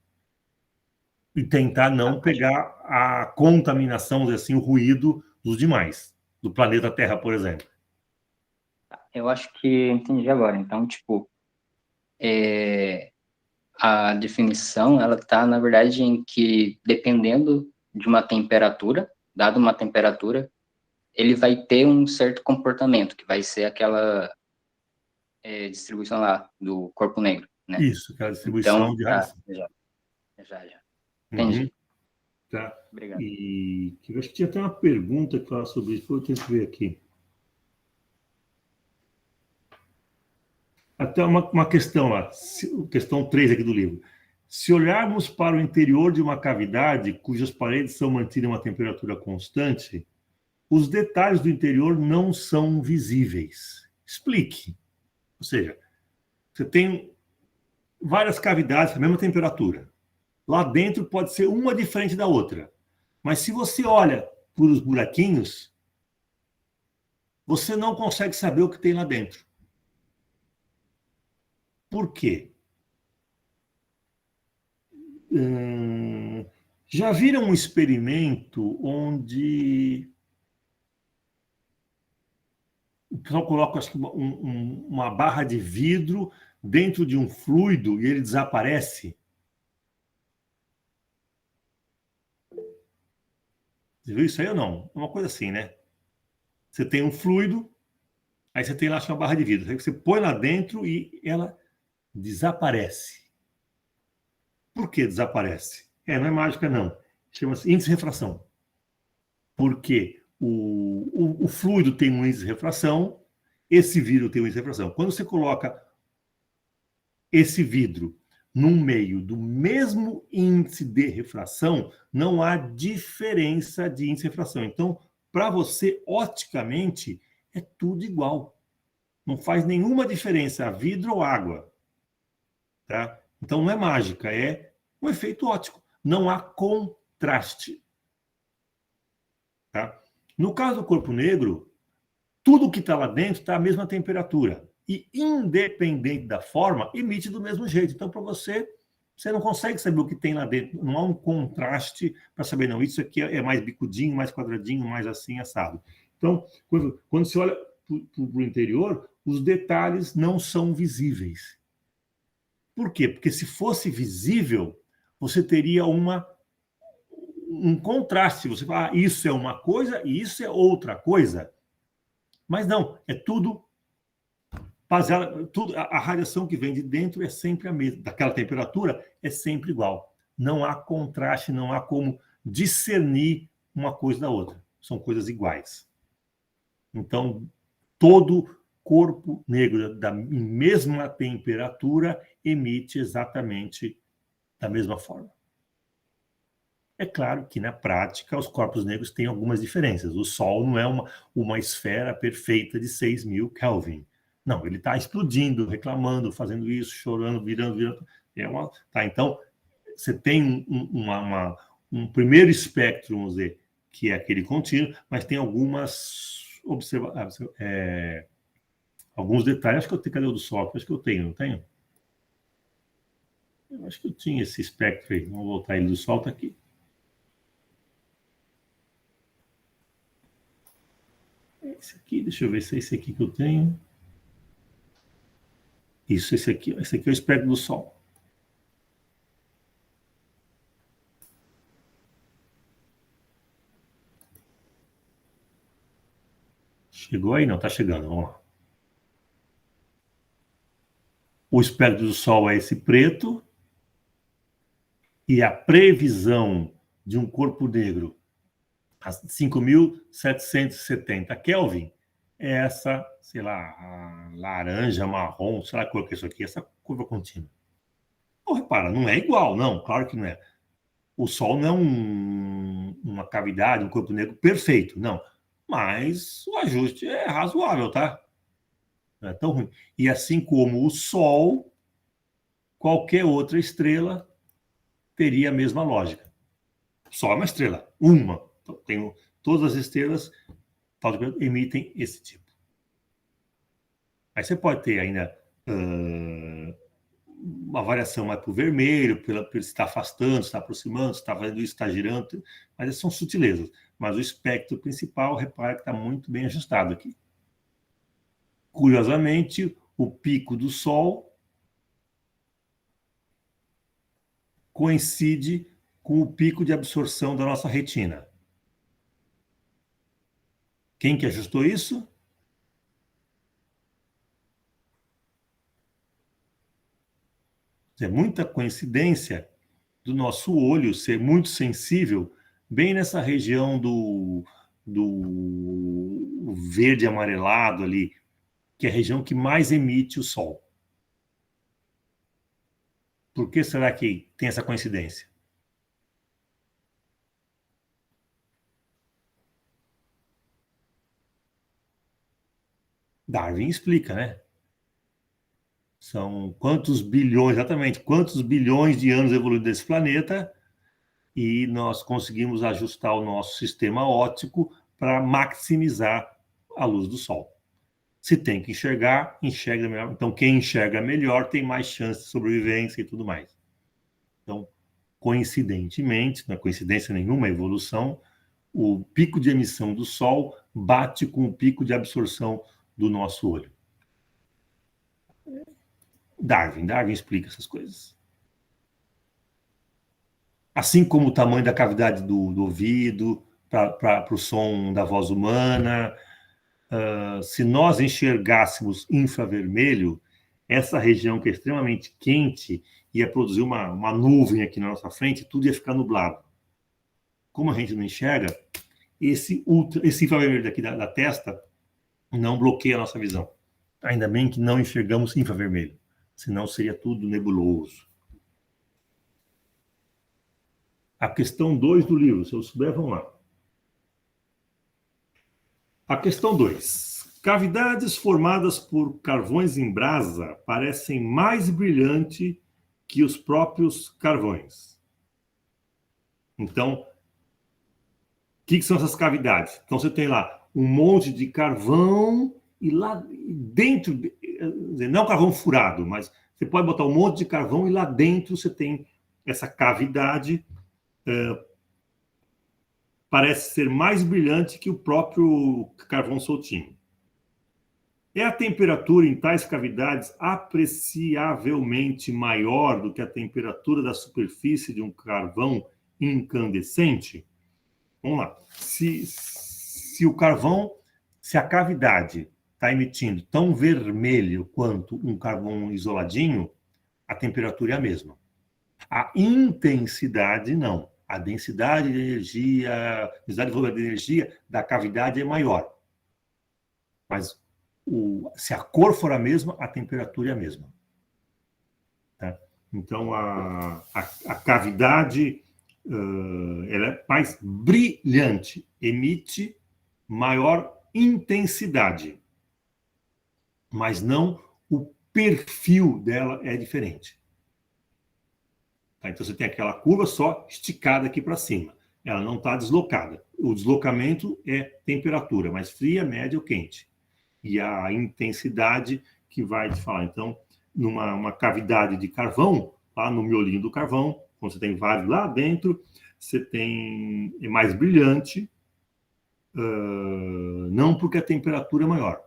E tentar não pegar a contaminação, assim, o ruído dos demais, do planeta Terra, por exemplo. Eu acho que entendi agora. Então, tipo, a definição, ela está, na verdade, em que, dependendo de uma temperatura, dada uma temperatura, ele vai ter um certo comportamento, que vai ser aquela distribuição lá do corpo negro, né? Isso, aquela distribuição Então, de radiação. já. Entendi. Uhum. Tá. Obrigado. E eu acho que tinha até uma pergunta que fala sobre isso, eu tenho que ver aqui. Até uma questão lá, questão 3 aqui do livro. Se olharmos para o interior de uma cavidade cujas paredes são mantidas em uma temperatura constante, os detalhes do interior não são visíveis. Explique. Ou seja, você tem várias cavidades com a mesma temperatura. Lá dentro pode ser uma diferente da outra. Mas se você olha por os buraquinhos, você não consegue saber o que tem lá dentro. Por quê? Já viram um experimento onde o pessoal coloca, acho que, uma barra de vidro dentro de um fluido e ele desaparece? Você viu isso aí ou não? É uma coisa assim, né? Você tem um fluido, aí você tem lá uma barra de vidro. Aí você põe lá dentro e ela desaparece. Por que desaparece? Não é mágica, não. Chama-se índice de refração. Porque o fluido tem um índice de refração, esse vidro tem um índice de refração. Quando você coloca esse vidro num meio do mesmo índice de refração, não há diferença de índice de refração. Então, para você, oticamente, é tudo igual. Não faz nenhuma diferença, vidro ou água. Tá? Então, não é mágica, é um efeito óptico. Não há contraste. Tá? No caso do corpo negro, tudo que está lá dentro está à mesma temperatura. E, independente da forma, emite do mesmo jeito. Então, para você não consegue saber o que tem lá dentro. Não há um contraste para saber, não, isso aqui é mais bicudinho, mais quadradinho, mais assim, assado. Então, quando você olha para o interior, os detalhes não são visíveis. Por quê? Porque se fosse visível, você teria um contraste. Você fala, isso é uma coisa e isso é outra coisa. Mas não, é tudo baseado, a radiação que vem de dentro é sempre a mesma. Daquela temperatura é sempre igual. Não há contraste, não há como discernir uma coisa da outra. São coisas iguais. Então, todo corpo negro da mesma temperatura emite exatamente da mesma forma. É claro que, na prática, os corpos negros têm algumas diferenças. O Sol não é uma esfera perfeita de 6.000 Kelvin. Não, ele está explodindo, reclamando, fazendo isso, chorando, virando. Então, você tem um primeiro espectro, vamos dizer, que é aquele contínuo, mas tem alguns detalhes. Acho que eu tenho, cadê o do Sol? Acho que eu tenho, não tenho? Eu acho que eu tinha esse espectro aí. Vamos voltar ele do Sol, está aqui. Esse aqui, deixa eu ver se é esse aqui que eu tenho. Isso, esse aqui é o espectro do Sol. Chegou aí? Não, está chegando, vamos lá. O espectro do Sol é esse preto, e a previsão de um corpo negro a 5.770 Kelvin é essa, sei lá, laranja, marrom, sei lá a cor que é isso aqui, essa curva contínua. Então, repara, não é igual, não, claro que não é. O Sol não é uma cavidade, um corpo negro perfeito, não. Mas o ajuste é razoável, tá? Não é tão ruim. E assim como o Sol, qualquer outra estrela teria a mesma lógica. O Sol é uma estrela, uma. Então, todas as estrelas emitem esse tipo. Aí você pode ter ainda uma variação mais para o vermelho, pelo se está afastando, se está aproximando, se está fazendo isso, está girando, mas essas são sutilezas. Mas o espectro principal, repara que está muito bem ajustado aqui. Curiosamente, o pico do Sol coincide com o pico de absorção da nossa retina. Quem que ajustou isso? É muita coincidência do nosso olho ser muito sensível bem nessa região do verde amarelado ali, que é a região que mais emite o Sol. Por que será que tem essa coincidência? Darwin explica, né? São quantos bilhões, exatamente, quantos bilhões de anos evoluindo desse planeta, e nós conseguimos ajustar o nosso sistema óptico para maximizar a luz do Sol. Se tem que enxergar, enxerga melhor. Então, quem enxerga melhor tem mais chance de sobrevivência e tudo mais. Então, coincidentemente, não é coincidência nenhuma, é evolução, o pico de emissão do Sol bate com o pico de absorção do nosso olho. Darwin explica essas coisas. Assim como o tamanho da cavidade do ouvido, para o som da voz humana, se nós enxergássemos infravermelho, essa região que é extremamente quente ia produzir uma nuvem aqui na nossa frente, tudo ia ficar nublado. Como a gente não enxerga, esse infravermelho daqui da testa não bloqueia a nossa visão. Ainda bem que não enxergamos infravermelho, senão seria tudo nebuloso. A questão 2 do livro, se eu souber, vamos lá. A questão 2. Cavidades formadas por carvões em brasa parecem mais brilhantes que os próprios carvões. Então, o que são essas cavidades? Então, você tem lá um monte de carvão e lá dentro, não carvão furado, mas você pode botar um monte de carvão e lá dentro você tem essa cavidade, parece ser mais brilhante que o próprio carvão soltinho. É a temperatura em tais cavidades apreciavelmente maior do que a temperatura da superfície de um carvão incandescente? Vamos lá. Se o carvão, se a cavidade está emitindo tão vermelho quanto um carvão isoladinho, a temperatura é a mesma. A intensidade, não. A densidade de energia, a densidade de energia da cavidade é maior. Mas se a cor for a mesma, a temperatura é a mesma. Tá? Então, a cavidade ela é mais brilhante, emite maior intensidade, mas não o perfil dela é diferente. Tá? Então, você tem aquela curva só esticada aqui para cima. Ela não está deslocada. O deslocamento é temperatura, mais fria, média ou quente. E a intensidade que vai te falar. Então, numa cavidade de carvão, lá no miolinho do carvão, quando você tem vários lá dentro, você tem é mais brilhante, não porque a temperatura é maior,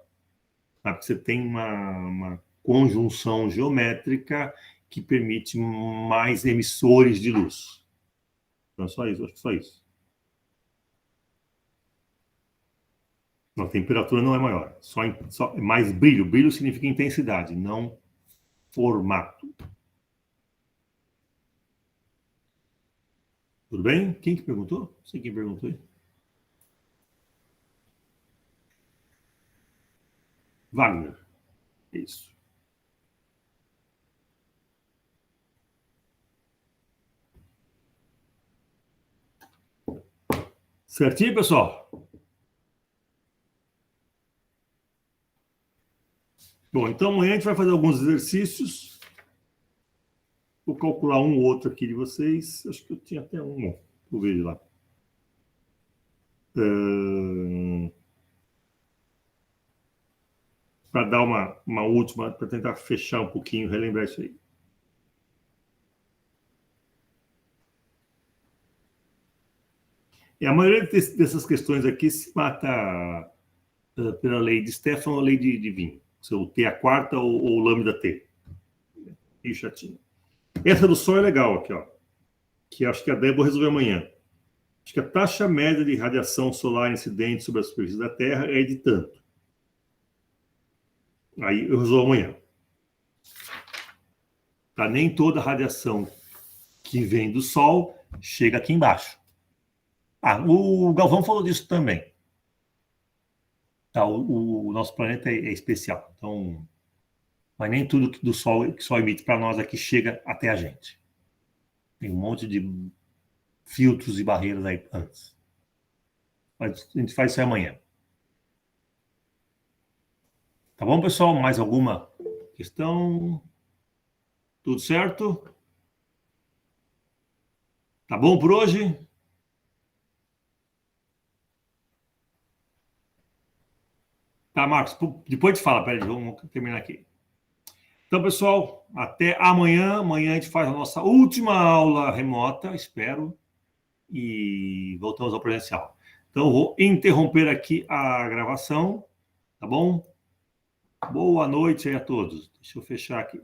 mas porque você tem uma conjunção geométrica que permite mais emissores de luz. Então, só isso, acho que só isso. A temperatura não é maior, só é mais brilho. Brilho significa intensidade, não formato. Tudo bem? Quem que perguntou? Não sei quem perguntou aí. Wagner. Isso. Certinho, pessoal? Bom, então amanhã a gente vai fazer alguns exercícios. Vou calcular um ou outro aqui de vocês. Acho que eu tinha até um. Vou ver lá. Para dar uma última, para tentar fechar um pouquinho, relembrar isso aí. E a maioria dessas questões aqui se mata pela lei de Stefan ou lei de Wien. Se o T a quarta ou lambda T. E chatinho. Essa do Sol é legal aqui, ó. Que acho que a Débora resolveu amanhã. Acho que a taxa média de radiação solar incidente sobre a superfície da Terra é de tanto. Aí eu resolvo amanhã. Tá? Nem toda a radiação que vem do Sol chega aqui embaixo. O Galvão falou disso também. Tá? O nosso planeta é especial. Então, mas nem tudo do Sol que só emite para nós aqui chega até a gente. Tem um monte de filtros e barreiras aí antes. Mas a gente faz isso amanhã. Tá bom, pessoal? Mais alguma questão? Tudo certo? Tá bom por hoje? Tá, Marcos? Depois te fala. Peraí, vamos terminar aqui. Então, pessoal, até amanhã. Amanhã a gente faz a nossa última aula remota, espero. E voltamos ao presencial. Então, eu vou interromper aqui a gravação. Tá bom? Boa noite aí a todos. Deixa eu fechar aqui.